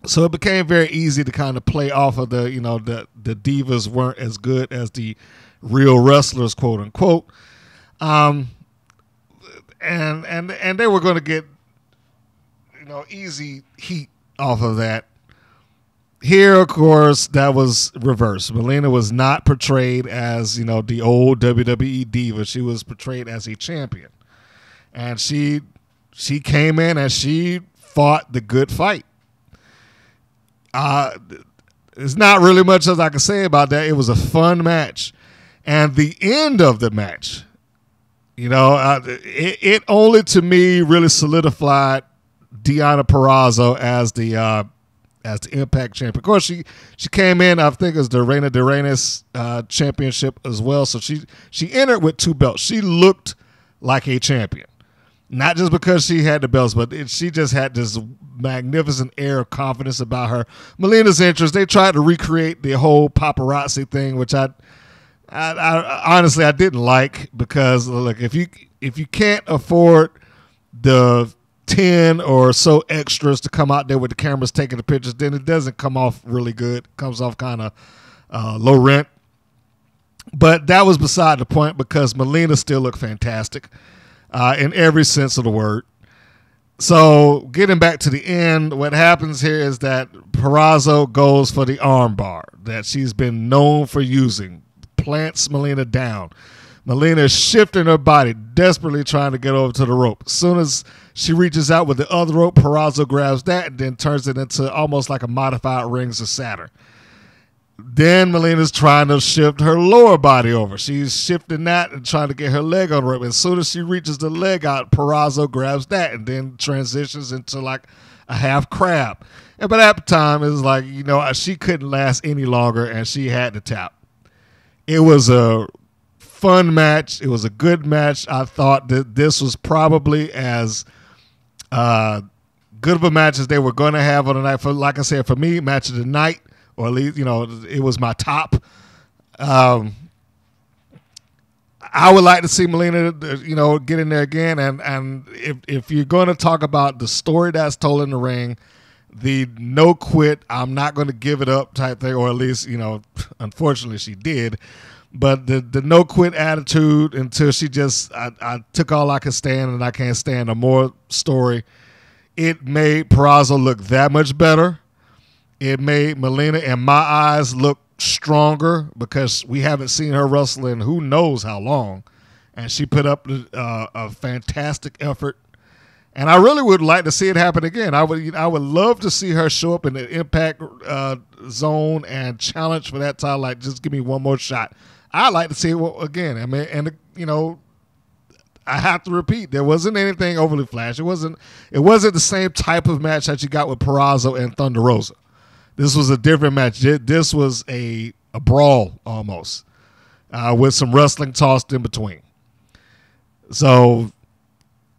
So it became very easy to kind of play off of the divas weren't as good as the real wrestlers, quote unquote. And they were going to get, easy heat off of that. Here, of course, that was reversed. Melina was not portrayed as, the old WWE diva. She was portrayed as a champion. And she came in and she fought the good fight. There's not really much else I can say about that. It was a fun match. And the end of the match, it only to me really solidified Deonna Purrazzo as the Impact champion. Of course, she came in, I think it was the Reina de Reinas championship as well. So she entered with 2 belts. She looked like a champion. Not just because she had the belts, but she just had this magnificent air of confidence about her. Melina's interest, they tried to recreate the whole paparazzi thing, which I honestly I didn't like because look, if you can't afford the 10 or so extras to come out there with the cameras taking the pictures, then it doesn't come off really good. It comes off kind of low rent. But that was beside the point because Melina still looked fantastic. In every sense of the word. So getting back to the end, what happens here is that Purrazzo goes for the arm bar that she's been known for using, plants Melina down. Melina is shifting her body, desperately trying to get over to the rope. As soon as she reaches out with the other rope, Purrazzo grabs that and then turns it into almost like a modified Rings of Saturn. Then Melina's trying to shift her lower body over. She's shifting that and trying to get her leg on the rope. As soon as she reaches the leg out, Purrazzo grabs that and then transitions into like a half crab. And by that time, it was like, she couldn't last any longer and she had to tap. It was a fun match. It was a good match. I thought that this was probably as good of a match as they were going to have on the night. Like I said, for me, match of the night. Or at least, it was my top. I would like to see Melina, get in there again. And if you're going to talk about the story that's told in the ring, the no quit, I'm not going to give it up type thing, or at least, unfortunately she did. But the no quit attitude until she just, I took all I could stand and I can't stand no more story. It made Purrazzo look that much better. It made Melina, in my eyes, look stronger because we haven't seen her wrestle in who knows how long. And she put up a fantastic effort. And I really would like to see it happen again. I would love to see her show up in the Impact zone and challenge for that title. Like, just give me one more shot. I'd like to see it again. I mean, and I have to repeat, there wasn't anything overly flash. It wasn't the same type of match that you got with Purrazzo and Thunder Rosa. This was a different match. This was a brawl almost with some wrestling tossed in between. So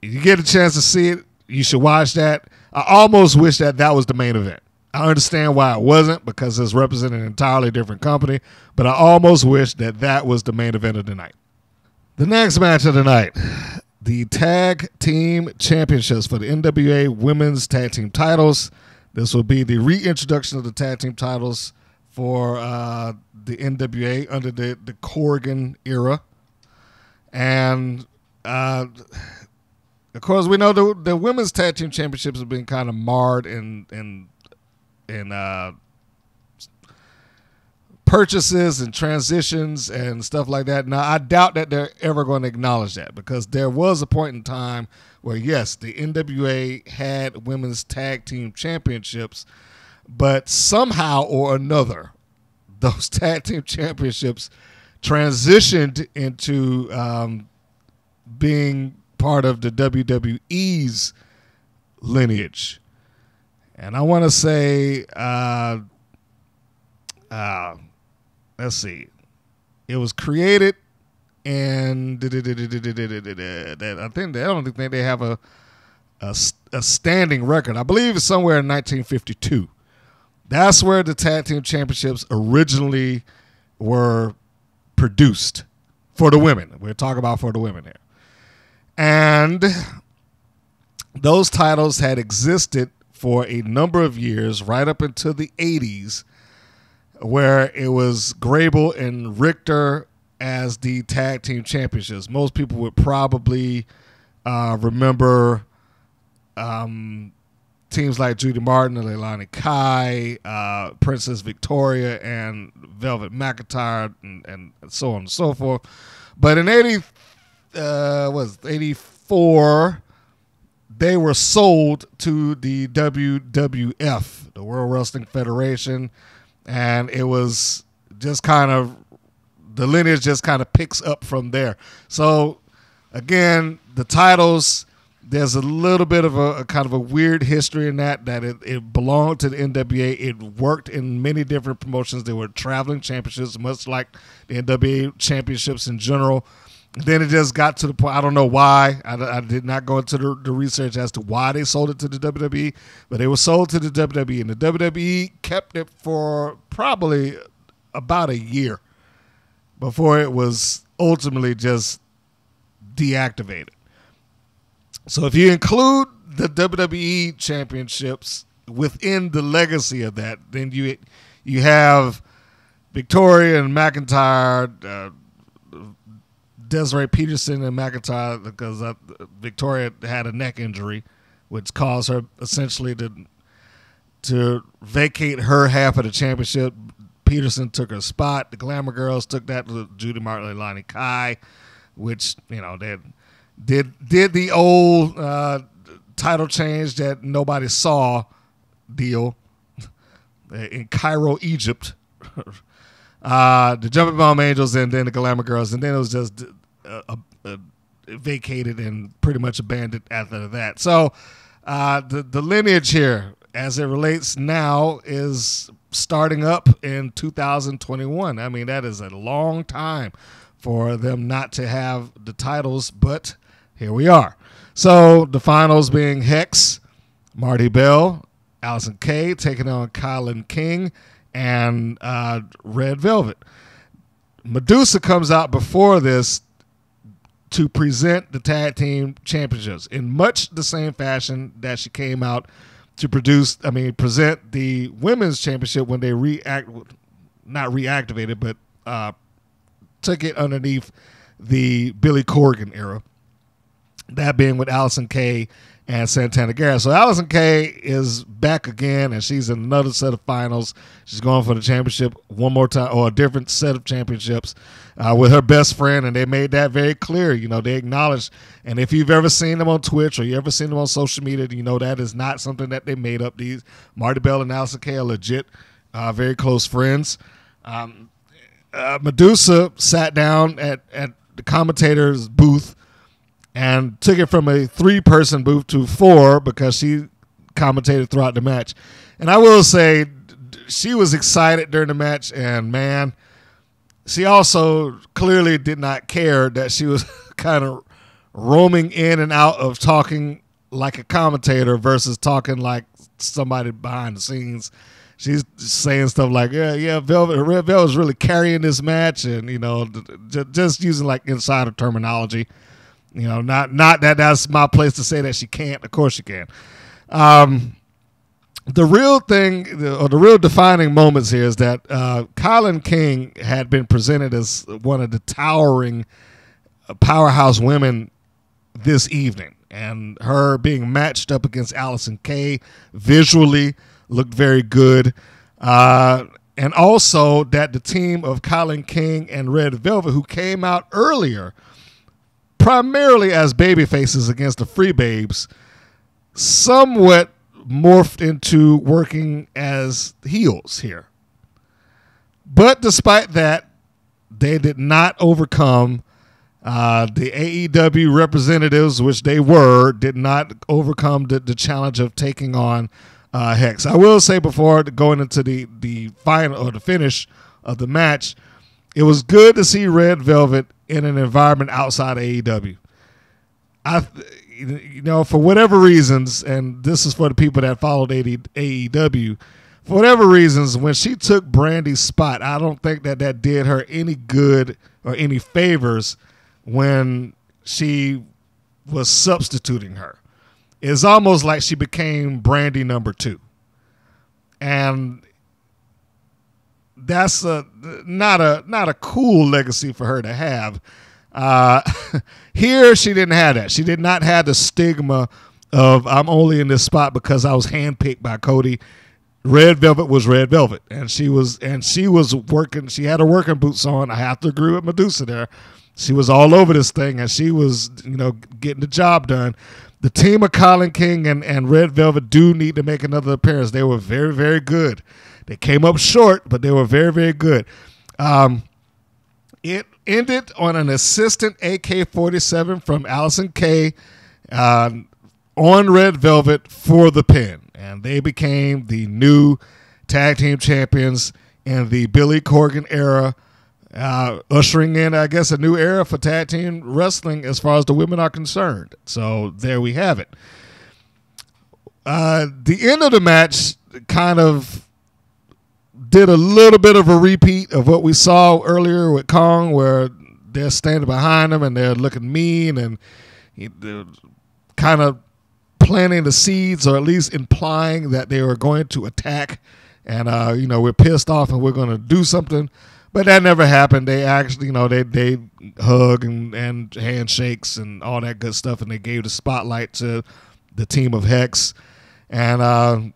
if you get a chance to see it, you should watch that. I almost wish that was the main event. I understand why it wasn't because it's representing an entirely different company, but I almost wish that was the main event of the night. The next match of the night, the Tag Team Championships for the NWA Women's Tag Team titles. This will be the reintroduction of the tag team titles for the NWA under the Corgan era. And, of course, we know the women's tag team championships have been kind of marred in purchases and transitions and stuff like that. Now, I doubt that they're ever going to acknowledge that, because there was a point in time where, yes, the NWA had women's tag team championships, but somehow or another, those tag team championships transitioned into being part of the WWE's lineage. And I want to say, let's see, it was created, and I don't think they have a standing record. I believe it's somewhere in 1952. That's where the tag team championships originally were produced for the women. We're talking about for the women here. And those titles had existed for a number of years, right up into the 80s, where it was Grable and Richter as the tag team championships. Most people would probably remember teams like Judy Martin, Leilani Kai, Princess Victoria, and Velvet McIntyre, and so on and so forth. But in 84, they were sold to the WWF, the World Wrestling Federation, and it was just kind of, the lineage just kind of picks up from there. So, again, the titles, there's a little bit of a kind of a weird history in that it belonged to the NWA. It worked in many different promotions. They were traveling championships, much like the NWA championships in general. Then it just got to the point, I don't know why. I did not go into the research as to why they sold it to the WWE, but they were sold to the WWE, and the WWE kept it for probably about a year before it was ultimately just deactivated. So if you include the WWE championships within the legacy of that, then you have Victoria and McIntyre, Desiree Peterson and McIntyre, because Victoria had a neck injury, which caused her essentially to vacate her half of the championship. Peterson took her spot. The Glamour Girls took that to Judy Martin and Leilani Kai, which, you know, they did the old title change that nobody saw deal in Cairo, Egypt. The Jumping Bomb Angels, and then the Glamour Girls, and then it was just vacated and pretty much abandoned after that. So the lineage here, as it relates now, is starting up in 2021. I mean, that is a long time for them not to have the titles, but here we are. So the finals being Hex, Marti Belle, Allysin Kay taking on KiLynn King, and Red Velvet. Medusa comes out before this to present the tag team championships in much the same fashion that she came out to present the women's championship when they not reactivated, but took it underneath the Billy Corgan era. That being with Allysin Kay and Santana Garrett. So Allysin Kay is back again, and she's in another set of finals. She's going for the championship one more time, or a different set of championships with her best friend, and they made that very clear. You know, they acknowledged, and if you've ever seen them on Twitch or you ever seen them on social media, you know that is not something that they made up. These Marti Belle and Allysin Kay are legit, very close friends. Medusa sat down at the commentator's booth and took it from a 3-person booth to 4 because she commentated throughout the match. And I will say, she was excited during the match, and man, she also clearly did not care that she was kind of roaming in and out of talking like a commentator versus talking like somebody behind the scenes. She's saying stuff like, Red Velvet is really carrying this match, and, you know, just using like insider terminology. You know, not that that's my place to say that she can't. Of course she can. The real thing, or the real defining moments here, is that KiLynn King had been presented as one of the towering powerhouse women this evening, and her being matched up against Allysin Kay visually looked very good. And also that the team of KiLynn King and Red Velvet, who came out earlier primarily as babyfaces against the Freebabes, somewhat morphed into working as heels here. But despite that, they did not overcome the AEW representatives, which they were, did not overcome the challenge of taking on Hex. I will say before going into the final or the finish of the match, it was good to see Red Velvet in an environment outside of AEW. For whatever reasons, and this is for the people that followed AEW, for whatever reasons, when she took Brandy's spot, I don't think that did her any good or any favors when she was substituting her. It's almost like she became Brandy number 2. And that's not a cool legacy for her to have. Here, she didn't have that. She did not have the stigma of I'm only in this spot because I was handpicked by Cody. Red Velvet was Red Velvet, and she was working. She had her working boots on. I have to agree with Medusa there. She was all over this thing, and she was getting the job done. The team of KiLynn King and Red Velvet do need to make another appearance. They were very, very good. They came up short, but they were very, very good. It ended on an assistant AK-47 from Allysin Kay on Red Velvet for the pin. And they became the new tag team champions in the Billy Corgan era, ushering in, I guess, a new era for tag team wrestling as far as the women are concerned. So there we have it. The end of the match kind of did a little bit of a repeat of what we saw earlier with Kong, where they're standing behind him and they're looking mean and kind of planting the seeds, or at least implying that they were going to attack. And, we're pissed off and we're going to do something. But that never happened. They actually, they hug and handshakes and all that good stuff, and they gave the spotlight to the team of Hex. And, that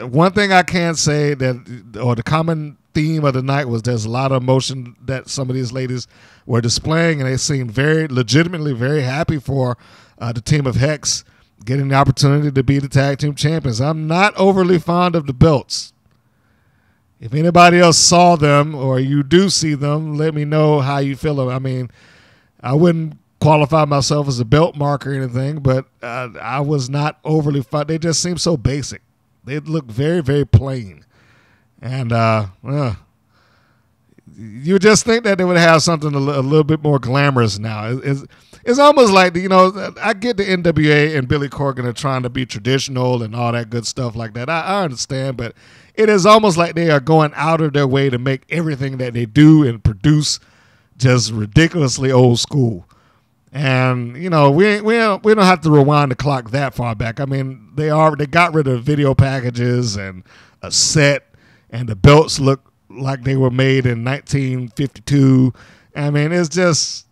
one thing I can say or the common theme of the night was there's a lot of emotion that some of these ladies were displaying, and they seemed legitimately very happy for the team of Hex getting the opportunity to be the tag team champions. I'm not overly fond of the belts. If anybody else saw them or you do see them, let me know how you feel. I mean, I wouldn't qualify myself as a belt marker or anything, but I was not overly fond. They just seemed so basic. They look very, very plain. And you just think that they would have something a little bit more glamorous now. It's almost like, I get the NWA and Billy Corgan are trying to be traditional and all that good stuff like that. I understand, but it is almost like they are going out of their way to make everything that they do and produce just ridiculously old school. And, we don't have to rewind the clock that far back. I mean, they got rid of video packages and a set, and the belts look like they were made in 1952. I mean, it's just,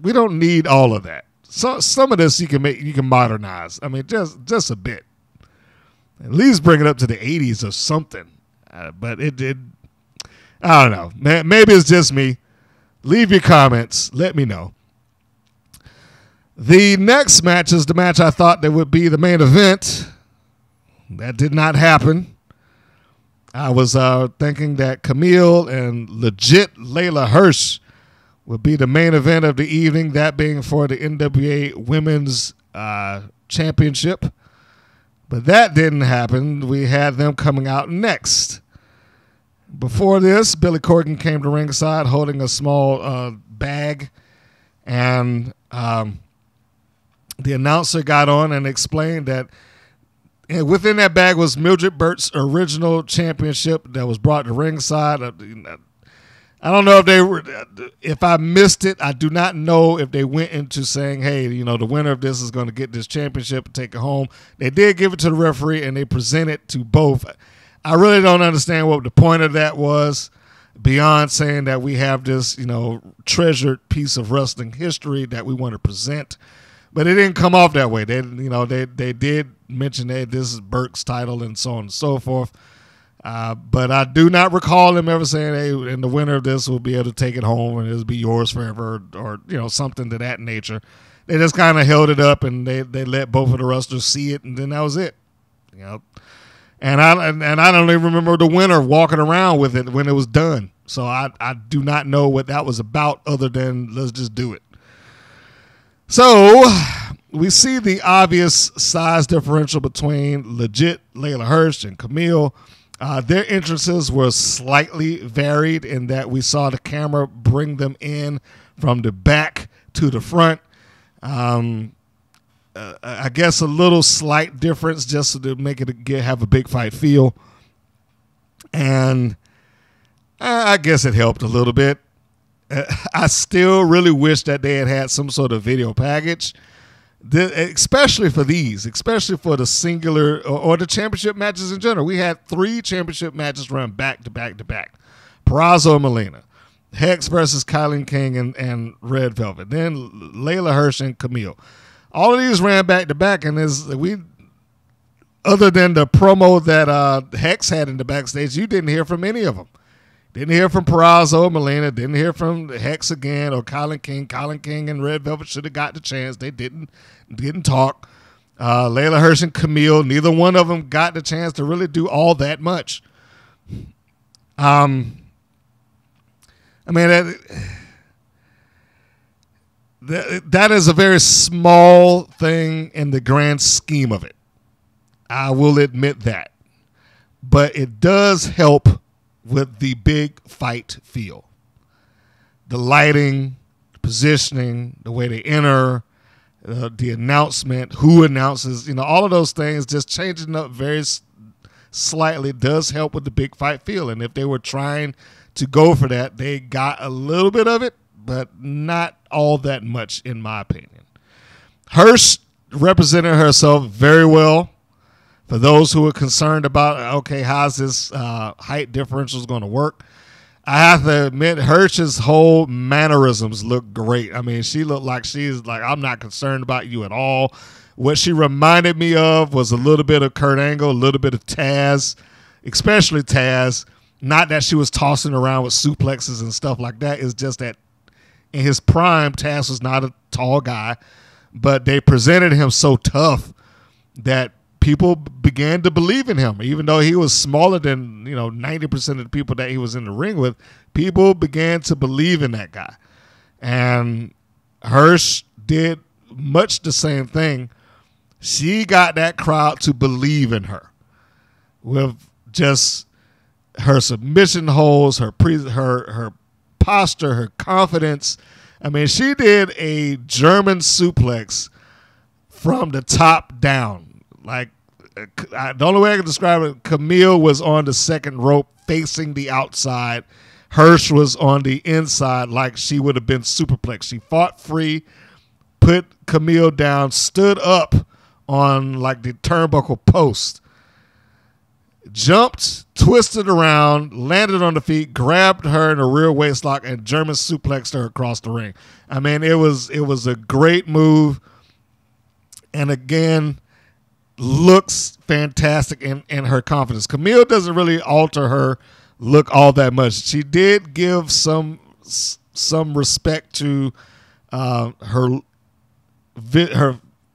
we don't need all of that. So some of this you can modernize. I mean, just a bit. At least bring it up to the 80s or something. But I don't know. Maybe it's just me. Leave your comments. Let me know. The next match is the match I thought that would be the main event. That did not happen. I was thinking that Kamille and legit Leyla Hirsch would be the main event of the evening, that being for the NWA Women's Championship. But that didn't happen. We had them coming out next. Before this, Billy Corgan came to ringside holding a small bag, and the announcer got on and explained that within that bag was Mildred Burt's original championship that was brought to ringside. I don't know if I missed it. I do not know if they went into saying, hey, the winner of this is going to get this championship and take it home. They did give it to the referee, and they presented to both. I really don't understand what the point of that was, beyond saying that we have this, treasured piece of wrestling history that we want to present. But it didn't come off that way. They did mention that this is Burke's title and so on and so forth. But I do not recall him ever saying, hey, and the winner of this will be able to take it home and it'll be yours forever, or something to that nature. They just kind of held it up and they let both of the wrestlers see it, and then that was it. And I don't even remember the winner walking around with it when it was done. So I do not know what that was about, other than let's just do it. So we see the obvious size differential between legit Leyla Hirsch and Kamille. Their entrances were slightly varied in that we saw the camera bring them in from the back to the front. I guess a little slight difference just to make it have a big fight feel. And I guess it helped a little bit. I still really wish that they had some sort of video package, especially for these, especially for the singular or the championship matches in general. We had 3 championship matches run back to back to back. Purrazzo and Melina. Hex versus Kylie King and Red Velvet. Then Leyla Hirsch and Kamille. All of these ran back to back, and other than the promo that Hex had in the backstage, you didn't hear from any of them. Didn't hear from Purrazzo or Melina. Didn't hear from Hex again or Kylie King. Kylie King and Red Velvet should have got the chance. They didn't talk. Leyla Hirsch and Kamille, neither one of them got the chance to really do all that much. I mean, that is a very small thing in the grand scheme of it. I will admit that. But it does help with the big fight feel. The lighting, the positioning, the way they enter, the announcement, who announces, all of those things, just changing up very slightly does help with the big fight feel. And if they were trying to go for that, they got a little bit of it, but not all that much, in my opinion. Hirsch represented herself very well. For those who are concerned about, okay, how's this height differential going to work, I have to admit, Hirsch's whole mannerisms look great. I mean, she looked like she's like, I'm not concerned about you at all. What she reminded me of was a little bit of Kurt Angle, a little bit of Taz, especially Taz. Not that she was tossing around with suplexes and stuff like that. It's just that in his prime, Taz was not a tall guy, but they presented him so tough that people began to believe in him. Even though he was smaller than 90% of the people that he was in the ring with, people began to believe in that guy. And Hirsch did much the same thing. She got that crowd to believe in her with just her submission holds, her posture, her confidence. I mean, she did a German suplex from the top down. Like, the only way I can describe it, Kamille was on the second rope facing the outside. Hirsch was on the inside like she would have been superplex. She fought free, put Kamille down, stood up on like the turnbuckle post, jumped, twisted around, landed on the feet, grabbed her in a rear waist lock, and German suplexed her across the ring. I mean, it was a great move. And again, looks fantastic in her confidence. Kamille doesn't really alter her look all that much. She did give some respect to her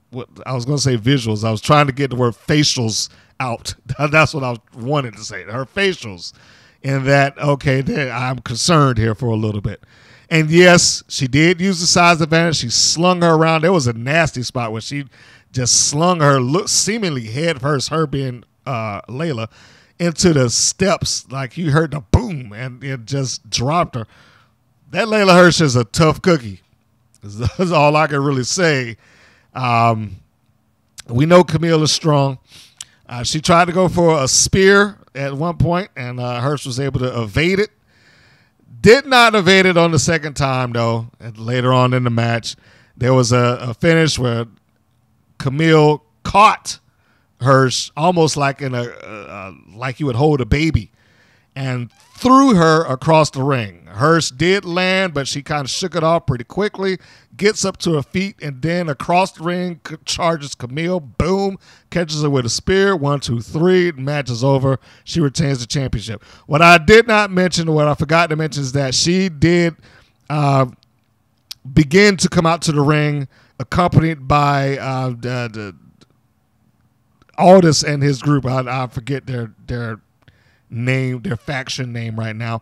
what I was going to say visuals. I was trying to get the word facials out. That's what I was wanting to say. Her facials. In that, okay, I'm concerned here for a little bit. And yes, she did use the size advantage. She slung her around. There was a nasty spot where she just slung her, seemingly head first, her being Leyla, into the steps. Like you heard the boom, and it just dropped her. That Leyla Hirsch is a tough cookie. That's all I can really say. We know Kamille is strong. She tried to go for a spear at one point, and Hirsch was able to evade it. Did not evade it on the second time, though. And later on in the match, there was a finish where Kamille caught Hirsch almost like like you would hold a baby, and threw her across the ring. Hirsch did land, but she kind of shook it off pretty quickly, gets up to her feet, and then across the ring charges Kamille. Boom, catches her with a spear. 1, 2, 3. Match is over. She retains the championship. What I did not mention, or what I forgot to mention, is that she did begin to come out to the ring accompanied by the Aldis and his group. I forget their name, their faction name right now.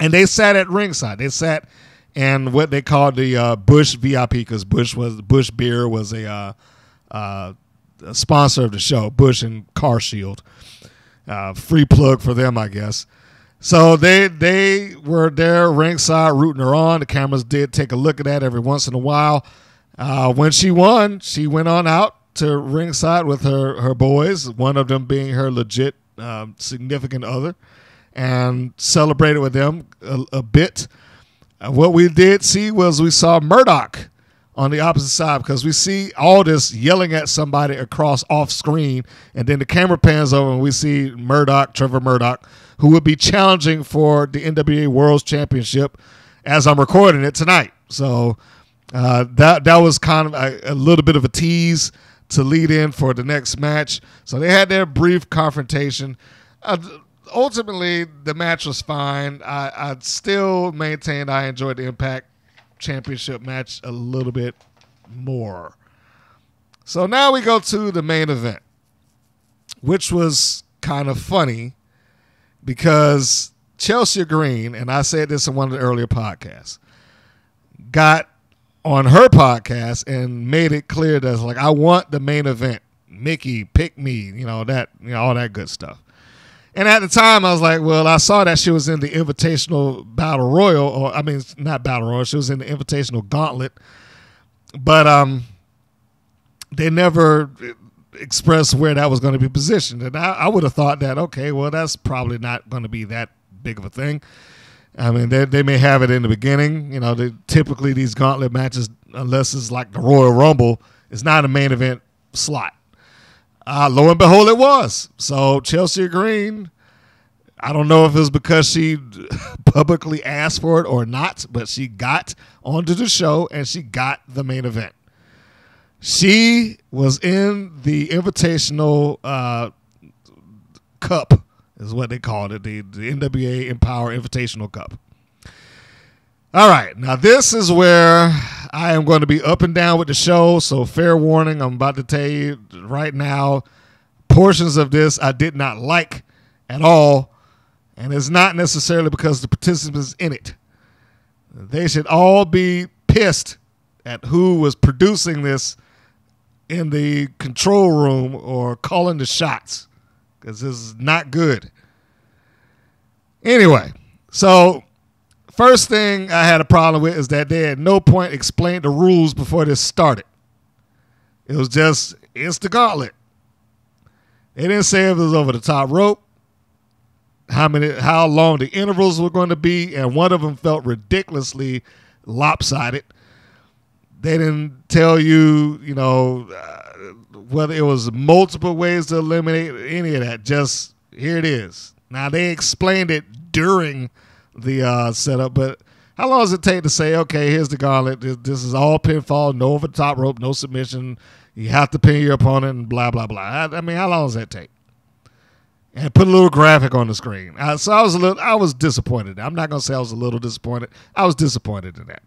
And they sat at ringside. They sat in what they called the Bush VIP, because Bush Beer was a sponsor of the show. Bush and Car Shield, free plug for them, I guess. So they were there ringside rooting her on. The cameras did take a look at that every once in a while. When she won, she went on out to ringside with her boys, one of them being her legit significant other, and celebrated with them a bit. What we did see was we saw Murdoch on the opposite side, because we see Aldis yelling at somebody across off screen, and then the camera pans over and we see Trevor Murdoch, who will be challenging for the NWA World Championship as I'm recording it tonight. So that was kind of a little bit of a tease to lead in for the next match. So they had their brief confrontation. Ultimately, the match was fine. I still maintain I enjoyed the Impact Championship match a little bit more. So now we go to the main event, which was kind of funny because Chelsea Green, and I said this in one of the earlier podcasts, got on her podcast and made it clear that, like, I want the main event. Mickie, pick me, all that good stuff. And at the time, I was like, well, I saw that she was in the Invitational Battle Royal, not Battle Royal, she was in the Invitational Gauntlet, but they never expressed where that was going to be positioned. And I would have thought that, okay, well, that's probably not going to be that big of a thing. I mean, they may have it in the beginning. Typically these gauntlet matches, unless it's like the Royal Rumble, it's not a main event slot. Lo and behold, it was. So Chelsea Green, I don't know if it was because she publicly asked for it or not, but she got onto the show and she got the main event. She was in the Invitational Cup, is what they called it, the NWA Empowerrr Invitational Cup. All right, now this is where I am going to be up and down with the show, so fair warning, I'm about to tell you right now, portions of this I did not like at all, and it's not necessarily because the participants in it. They should all be pissed at who was producing this in the control room or calling the shots, because this is not good. Anyway, so first thing I had a problem with is that they at no point explained the rules before this started. It was just, it's the gauntlet. They didn't say if it was over the top rope, how long the intervals were going to be, and one of them felt ridiculously lopsided. They didn't tell you, whether it was multiple ways to eliminate any of that. Just, here it is. Now, they explained it during the setup, but how long does it take to say, okay, here's the gauntlet. This is all pinfall, no over the top rope, no submission. You have to pin your opponent and blah, blah, blah. I mean, how long does that take? And put a little graphic on the screen. So I was disappointed. I'm not going to say I was a little disappointed. I was disappointed in that.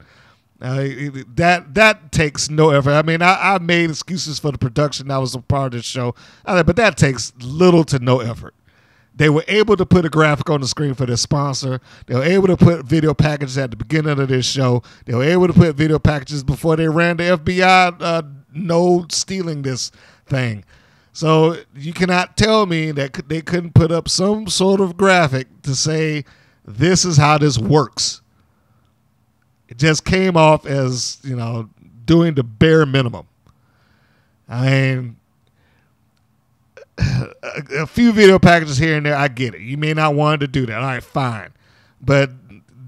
That takes no effort. I mean, I made excuses for the production that was a part of this show, but that takes little to no effort. They were able to put a graphic on the screen for their sponsor. They were able to put video packages at the beginning of this show. They were able to put video packages before they ran the FBI no stealing this thing. So you cannot tell me that they couldn't put up some sort of graphic to say this is how this works. It just came off as, doing the bare minimum. I mean, a few video packages here and there, I get it. You may not want to do that. All right, fine. But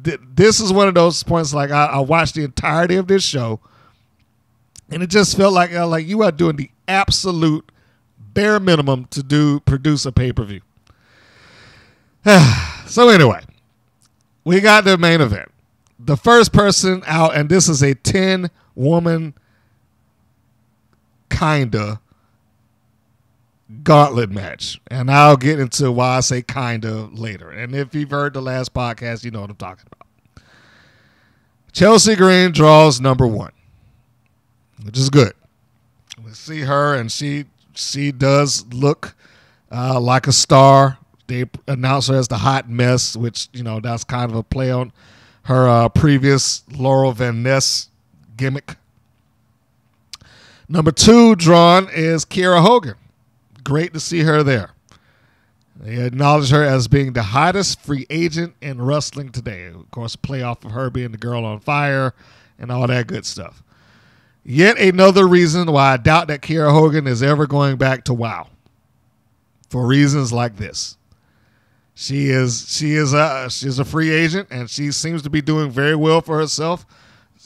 this is one of those points, like I watched the entirety of this show, and it just felt like you are doing the absolute bare minimum to produce a pay-per-view. So anyway, we got the main event. The first person out, and this is a 10-woman kinda gauntlet match. And I'll get into why I say kinda later. And if you've heard the last podcast, you know what I'm talking about. Chelsea Green draws number 1, which is good. We see her, and she does look like a star. They announce her as the hot mess, which, you know, that's kind of a play on her previous Laurel Van Ness gimmick. Number 2 drawn is Kiera Hogan. Great to see her there. They acknowledge her as being the hottest free agent in wrestling today. Of course, play off of her being the girl on fire and all that good stuff. Yet another reason why I doubt that Kiera Hogan is ever going back to WoW. For reasons like this. She is a free agent, and she seems to be doing very well for herself.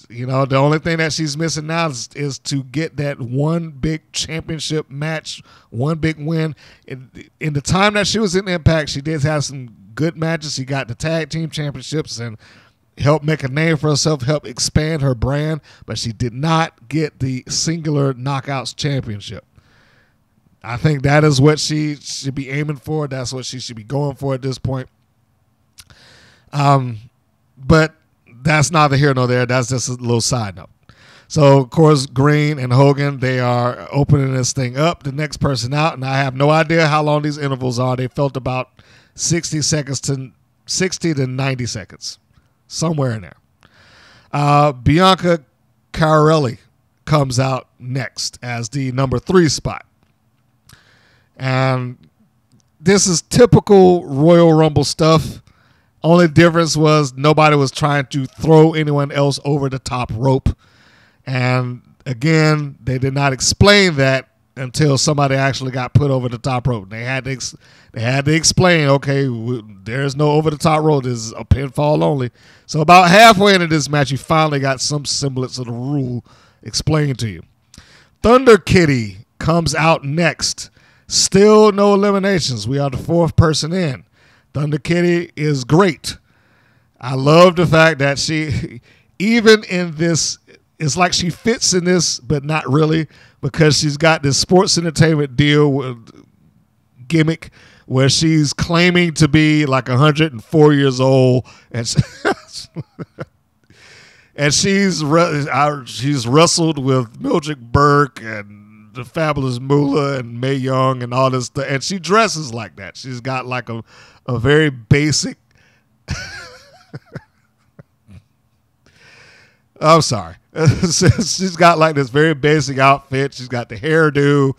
You know, the only thing that she's missing now is to get that one big championship match, one big win. In the time that she was in Impact, she did have some good matches. She got the tag team championships and helped make a name for herself, helped expand her brand, but she did not get the singular Knockouts championship. I think that is what she should be aiming for. That's what she should be going for at this point. But that's neither here nor there. That's just a little side note. So, of course, Green and Hogan, they are opening this thing up. The next person out, and I have no idea how long these intervals are. They felt about 60 to 90 seconds, somewhere in there. Bianca Carrelli comes out next as the number 3 spot. And this is typical Royal Rumble stuff. Only difference was nobody was trying to throw anyone else over the top rope. And again, they did not explain that until somebody actually got put over the top rope. They had to explain, okay, there's no over the top rope. This is a pinfall only. So about halfway into this match, you finally got some semblance of the rule explained to you. Thunder Kitty comes out next. Still no eliminations. We are the 4th person in. Thunder Kitty is great. I love the fact that she, even in this, it's like she fits in this, but not really, because she's got this sports entertainment deal with gimmick where she's claiming to be like 104 years old, and and she's wrestled with Mildred Burke and the Fabulous Moolah and Mae Young and all this stuff, and she dresses like that. She's got like a very basic I'm sorry. She's got like this very basic outfit. She's got the hairdo.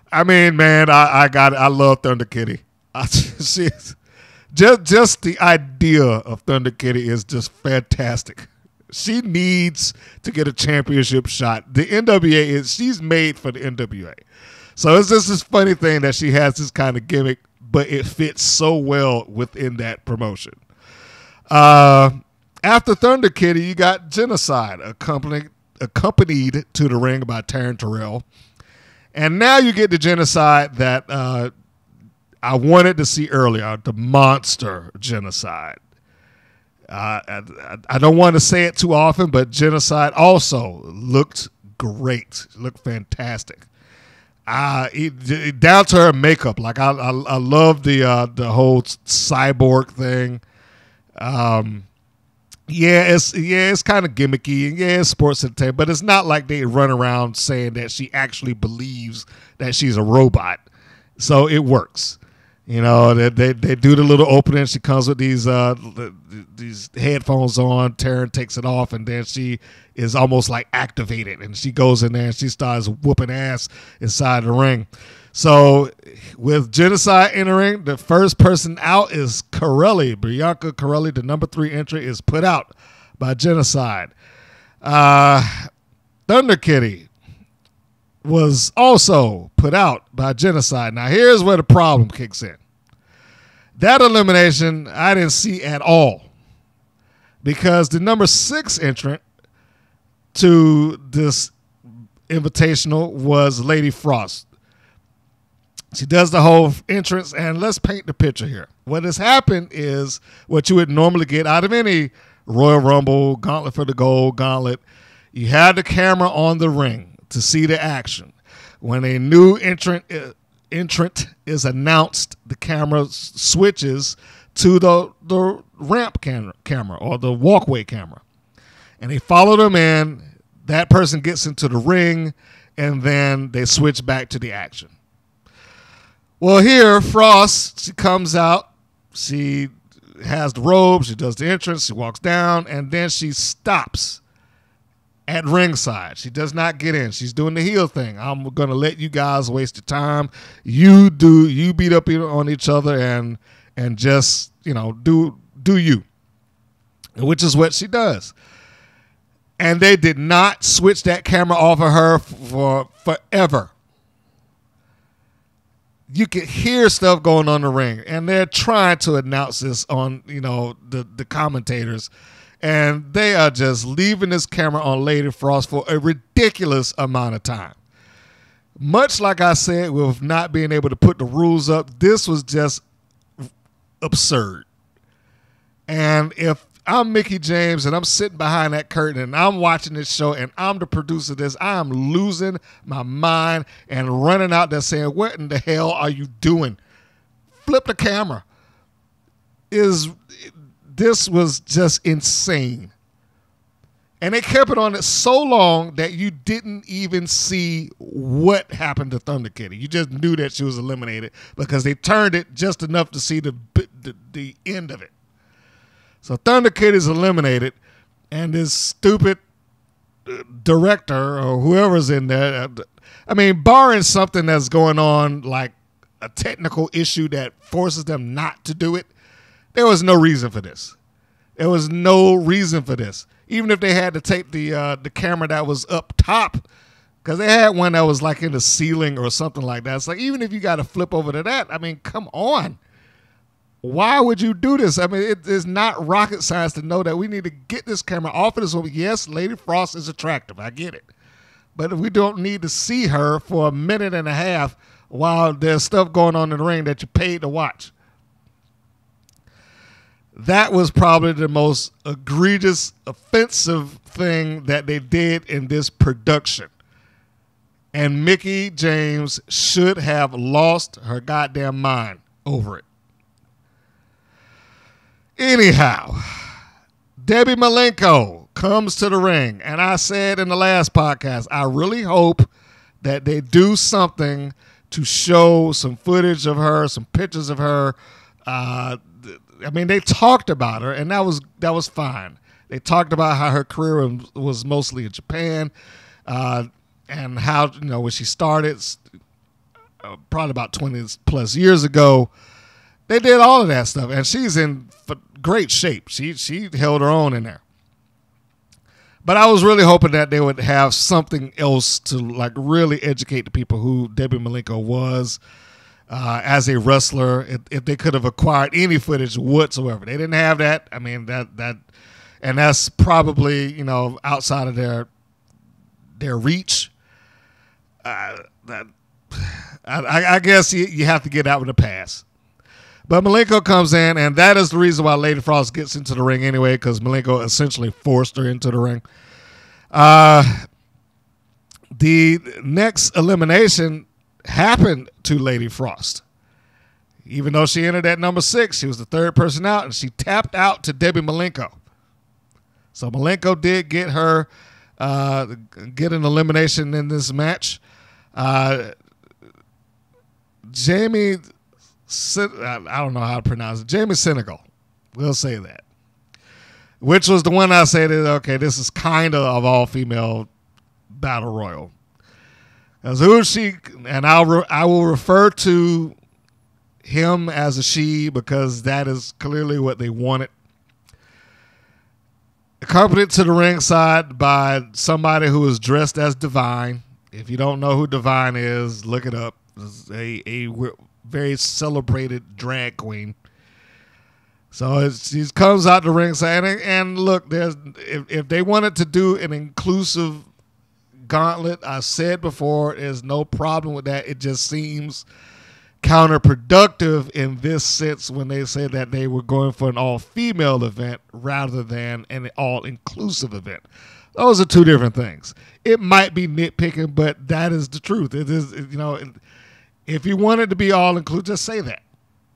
I mean, man, I love Thunder Kitty. Just the idea of Thunder Kitty is just fantastic. She needs to get a championship shot. The NWA she's made for the NWA. So it's just this funny thing that she has this kind of gimmick, but it fits so well within that promotion. After Thunder Kitty, you got Genocide, accompanied to the ring by Taryn Terrell. And now you get the Genocide that I wanted to see earlier, the monster Genocide. I don't want to say it too often, but Genocide also looked great. Looked fantastic. Down to her makeup. Like I love the whole cyborg thing. It's kind of gimmicky, and it's sports entertainment, but it's not like they run around saying that she actually believes that she's a robot. So it works. You know, they do the little opening. She comes with these headphones on. Taryn takes it off, and then she is almost like activated, and she goes in there and she starts whooping ass inside the ring. So with Genocide entering, the first person out is Carrelli. Bianca Carrelli, the number 3 entry, is put out by Genocide. Thunder Kitty was also put out by Genocide. Now here's where the problem kicks in. That elimination I didn't see at all, because the number 6 entrant to this invitational was Lady Frost. She does the whole entrance, and let's paint the picture here. What has happened is what you would normally get out of any Royal Rumble, Gauntlet for the Gold, Gauntlet. You have the camera on the ring to see the action. When a new entrant is announced, the camera switches to the ramp camera or the walkway camera. And they follow them in. That person gets into the ring, and then they switch back to the action. Well, here, Frost, she comes out. She has the robe. She does the entrance. She walks down, and then she stops at ringside. She does not get in. She's doing the heel thing. I'm going to let you guys waste your time. You beat up on each other and just, do you, which is what she does. And they did not switch that camera off of her for forever. You could hear stuff going on in the ring, and they're trying to announce this on, the commentators, and they are just leaving this camera on Lady Frost for a ridiculous amount of time. Much like I said, with not being able to put the rules up, this was just absurd. And if I'm Mickie James and I'm sitting behind that curtain and I'm watching this show and I'm the producer of this, I am losing my mind and running out there saying, what in the hell are you doing? Flip the camera. This was just insane. And they kept it on it so long that you didn't even see what happened to Thunder Kitty. You just knew that she was eliminated because they turned it just enough to see the end of it. So Thunder Kid is eliminated, and this stupid director or whoever's in there, barring something that's going on, like a technical issue that forces them not to do it, there was no reason for this. There was no reason for this. Even if they had to take the camera that was up top, because they had one that was like in the ceiling or something like that. It's like, even if you got to flip over to that, come on. Why would you do this? It is not rocket science to know that we need to get this camera off of this woman. Yes, Lady Frost is attractive. I get it. But we don't need to see her for a minute and a half while there's stuff going on in the ring that you paid to watch. That was probably the most egregious, offensive thing that they did in this production. And Mickie James should have lost her goddamn mind over it. Anyhow, Debbie Malenko comes to the ring, and I said in the last podcast, I really hope that they do something to show some footage of her, some pictures of her. They talked about her, and that was fine. They talked about how her career was mostly in Japan, and how when she started, probably about 20 plus years ago. They did all of that stuff, and she's in great shape. She held her own in there. But I was really hoping that they would have something else to really educate the people who Debbie Malenko was as a wrestler. If they could have acquired any footage whatsoever, they didn't have that. And that's probably outside of their reach. I guess you have to get out with a pass. But Malenko comes in, and that is the reason why Lady Frost gets into the ring anyway, because Malenko essentially forced her into the ring. The next elimination happened to Lady Frost. Even though she entered at number 6, she was the third person out, and she tapped out to Debbie Malenko. So Malenko did get an elimination in this match. Jamie... I don't know how to pronounce it. Jamie Senegal. We'll say that. Which was the one I said, okay, this is kind of all-female battle royal. As who is she? And I will refer to him as a she because that is clearly what they wanted. Accompanied to the ringside by somebody who is dressed as Divine. If you don't know who Divine is, look it up. It's a very celebrated drag queen. So she comes out the ringside, and look, if they wanted to do an inclusive gauntlet, I said before, there's no problem with that. It just seems counterproductive in this sense when they said that they were going for an all-female event rather than an all-inclusive event. Those are two different things. It might be nitpicking, but that is the truth. It is, if you wanted to be all-inclusive, just say that.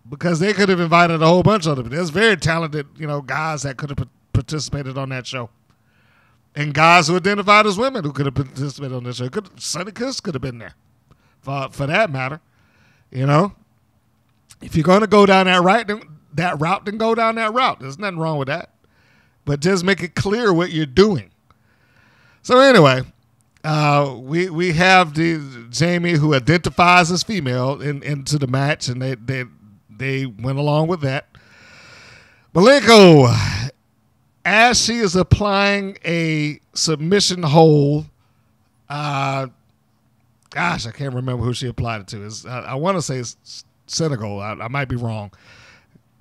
Because they could have invited a whole bunch of them. There's very talented, guys that could have participated on that show. And guys who identified as women who could have participated on that show. Sonny Kiss could have been there, for that matter. If you're going to go down that route, then go down that route. There's nothing wrong with that. But just make it clear what you're doing. So anyway, we have the Jamie who identifies as female into the match, and they went along with that. Malenko, as she is applying a submission hold, gosh, I can't remember who she applied it to. I want to say it's Senegal. I might be wrong.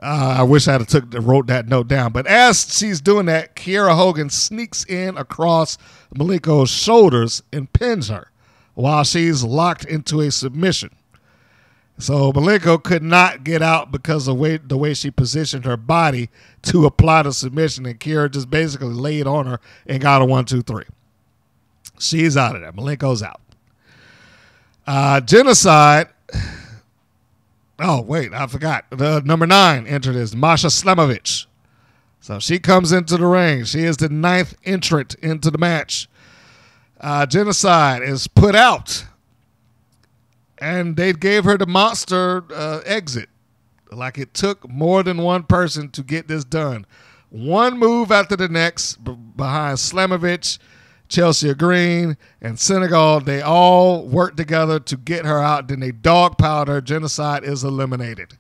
I wish I had wrote that note down. But as she's doing that, Kiera Hogan sneaks in across Malenko's shoulders and pins her while she's locked into a submission. So Malenko could not get out because of the way she positioned her body to apply the submission, and Kiera just basically laid on her and got a 1, 2, 3. She's out of there. Malenko's out. Genocide. Oh, wait, I forgot. The number 9 entered is Masha Slamovich. So she comes into the ring. She is the 9th entrant into the match. Genocide is put out. And they gave her the monster exit. Like it took more than one person to get this done. One move after the next behind Slamovich, Chelsea Green, and Senegal. They all worked together to get her out. Then they dogpiled her. Genocide is eliminated.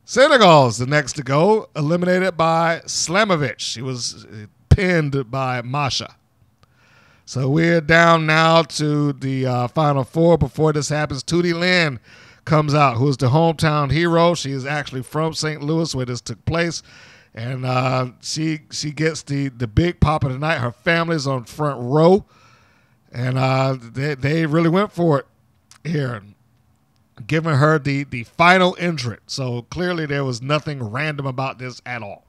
Senegal's the next to go, eliminated by Slamovich. She was pinned by Masha. So we're down now to the final 4. Before this happens, Tootie Lynn comes out, who is the hometown hero. She is actually from St. Louis, where this took place. And she gets the big pop of the night. Her family's on front row. And they really went for it here, giving her the final entrant. So clearly there was nothing random about this at all.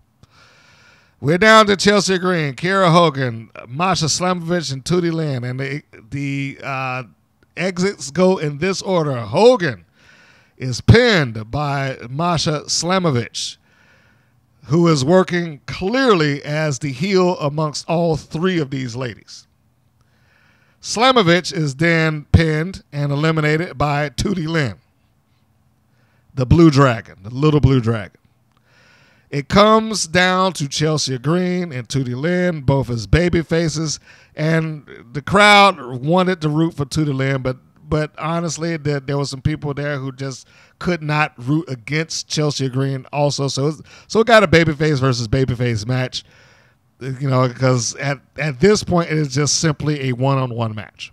We're down to Chelsea Green, Kiera Hogan, Masha Slamovich, and Tootie Lynn. And the exits go in this order. Hogan is pinned by Masha Slamovich, who is working clearly as the heel amongst all 3 of these ladies. Slamovich is then pinned and eliminated by Tootie Lynn, the Blue Dragon, the little Blue Dragon. It comes down to Chelsea Green and Tootie Lynn, both as baby faces, and the crowd wanted to root for Tootie Lynn, but honestly, there were some people there who just could not root against Chelsea Green also. So it got a babyface versus babyface match, because at this point, it is just simply a one-on-one match.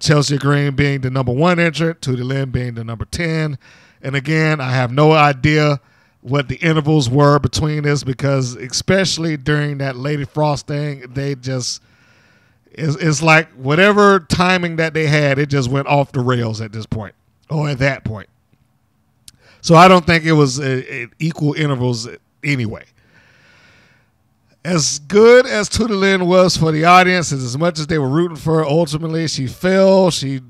Chelsea Green being the number 1 entrant, Tootie Lynn being the number 10. And again, I have no idea what the intervals were between this, because especially during that Lady Frost thing, they just, it's like whatever timing that they had, it just went off the rails at this point, or at that point. So I don't think it was equal intervals anyway. As good as Tootie Lynn was for the audience, and as much as they were rooting for her, ultimately she fell. She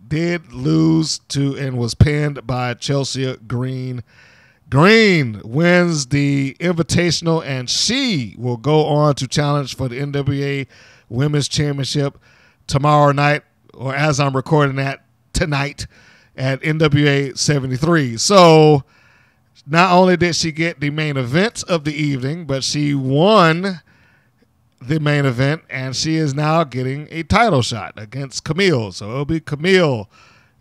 did lose to and was pinned by Chelsea Green. Green wins the Invitational, and she will go on to challenge for the NWA Women's Championship tomorrow night, or as I'm recording that, tonight at NWA 73. So not only did she get the main event of the evening, but she won the main event, and she is now getting a title shot against Kamille. So it'll be Kamille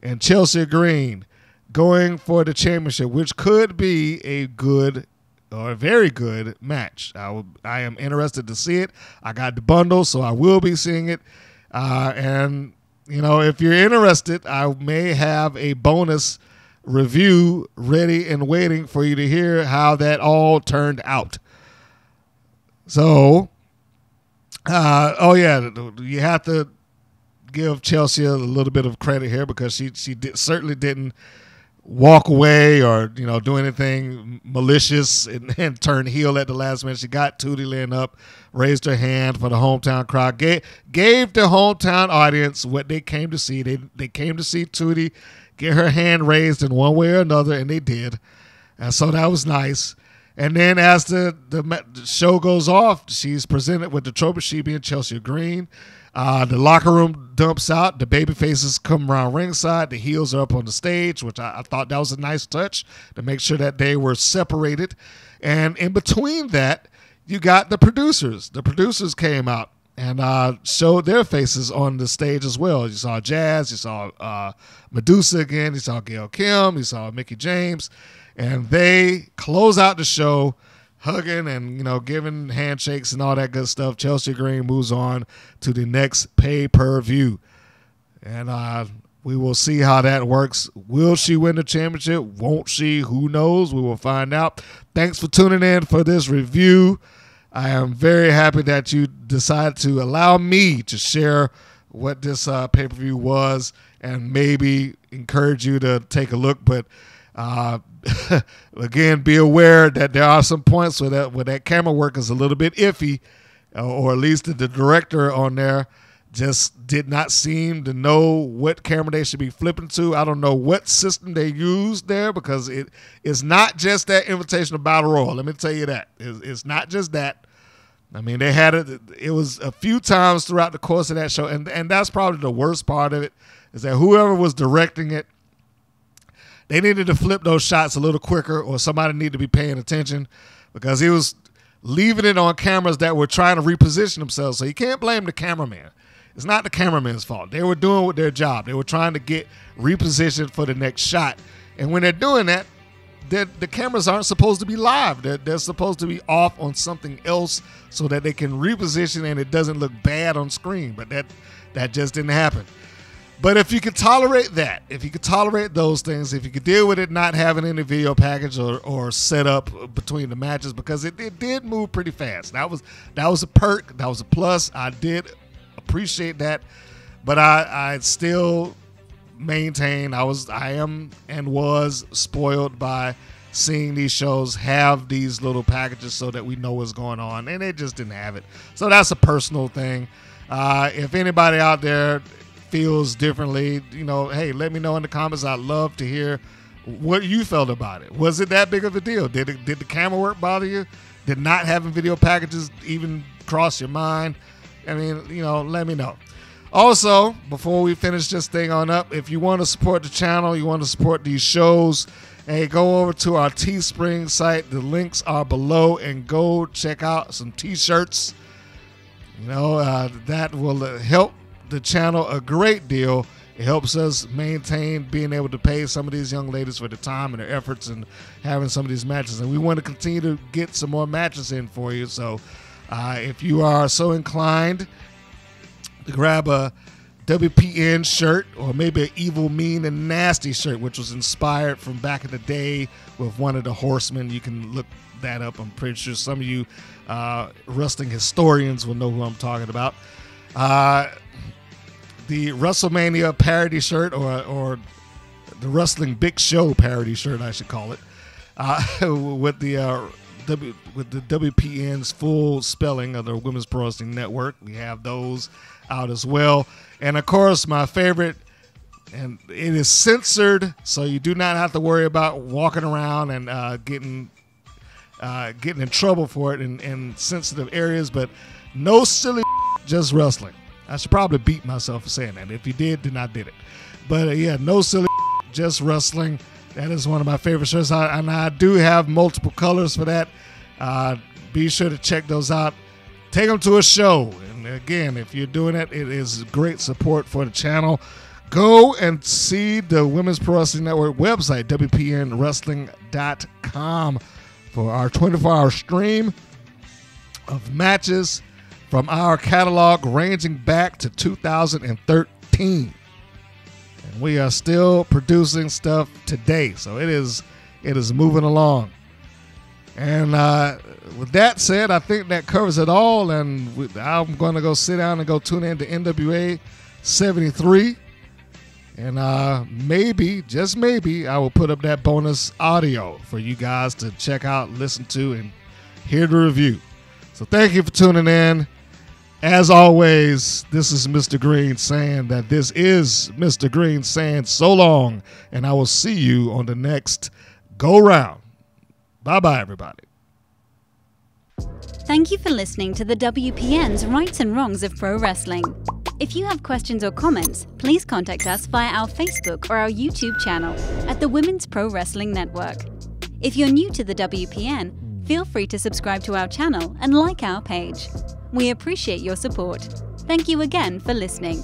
and Chelsea Green going for the championship, which could be a good or a very good match. I am interested to see it. I got the bundle, so I will be seeing it. And, if you're interested, I may have a bonus review ready and waiting for you to hear how that all turned out. So, you have to give Chelsea a little bit of credit here because she certainly didn't walk away or do anything malicious and turn heel at the last minute. She got Tootie Lynn up, raised her hand for the hometown crowd, gave the hometown audience what they came to see. They came to see Tootie get her hand raised in one way or another, and they did. And so that was nice. And then as the show goes off, she's presented with the trophy, she being Chelsea Green. The locker room dumps out. The baby faces come around ringside. The heels are up on the stage, which I thought that was a nice touch to make sure that they were separated. And in between that, you got the producers. The producers came out and showed their faces on the stage as well. You saw Jazz, you saw Medusa again, you saw Gail Kim, you saw Mickie James, and they close out the show hugging and giving handshakes and all that good stuff. Chelsea Green moves on to the next pay-per-view, and we will see how that works. Will she win the championship? Won't she? Who knows? We will find out. Thanks for tuning in for this review. I am very happy that you decided to allow me to share what this pay-per-view was and maybe encourage you to take a look. But again, be aware that there are some points where that camera work is a little bit iffy, or at least the director on there just did not seem to know what camera they should be flipping to. I don't know what system they used there because it is not just that Invitational Battle Royal. Let me tell you that. It's not just that. I mean, they had it. It was a few times throughout the course of that show, and that's probably the worst part of it, is that whoever was directing it, they needed to flip those shots a little quicker, or somebody needed to be paying attention, because he was leaving it on cameras that were trying to reposition themselves. So you can't blame the cameraman. It's not the cameraman's fault. They were doing their job. They were trying to get repositioned for the next shot. And when they're doing that, the cameras aren't supposed to be live. They're supposed to be off on something else so that they can reposition and it doesn't look bad on screen. But that just didn't happen. But if you could tolerate that, if you could tolerate those things, if you could deal with it not having any video package or set up between the matches, because it did move pretty fast. That was a perk. That was a plus. I did appreciate that. But I still maintain I am and was spoiled by seeing these shows have these little packages so that we know what's going on, and they just didn't have it. So that's a personal thing. If anybody out there feels differently, hey, let me know in the comments. I'd love to hear what you felt about it. Was it that big of a deal? Did the camera work bother you? Did not having video packages even cross your mind? I mean, let me know. Also, before we finish this thing on up, if you want to support the channel, you want to support these shows, hey, go over to our Teespring site. The links are below, and go check out some t-shirts. That will help the channel a great deal. It helps us maintain being able to pay some of these young ladies for the time and their efforts and having some of these matches. And we want to continue to get some more matches in for you. So if you are so inclined to grab a WPN shirt, or maybe an Evil, Mean, and Nasty shirt, which was inspired from back in the day with one of the Horsemen, you can look that up. I'm pretty sure some of you wrestling historians will know who I'm talking about. The WrestleMania parody shirt, or the Wrestling Big Show parody shirt, I should call it, with the WPN's full spelling of the Women's Pro Wrestling Network. We have those out as well. And of course, my favorite, and it is censored, so you do not have to worry about walking around and getting in trouble for it in sensitive areas. But no silly just wrestling. I should probably beat myself for saying that. If you did, then I did it. But yeah, no silly just wrestling. That is one of my favorite shirts, and I do have multiple colors for that. Be sure to check those out. Take them to a show. And again, if you're doing it, it is great support for the channel. Go and see the Women's Pro Wrestling Network website, WPNWrestling.com, for our 24-hour stream of matches from our catalog ranging back to 2013. And we are still producing stuff today, so it is moving along. And with that said, I think that covers it all, and I'm going to go sit down and go tune in to NWA 73. And maybe, just maybe, I will put up that bonus audio for you guys to check out, listen to, and hear the review. So thank you for tuning in. As always, this is Mr. Green saying that this is Mr. Green saying so long, and I will see you on the next go-round. Bye-bye, everybody. Thank you for listening to the WPN's Rights and Wrongs of Pro Wrestling. If you have questions or comments, please contact us via our Facebook or our YouTube channel at the Women's Pro Wrestling Network. If you're new to the WPN, feel free to subscribe to our channel and like our page. We appreciate your support. Thank you again for listening.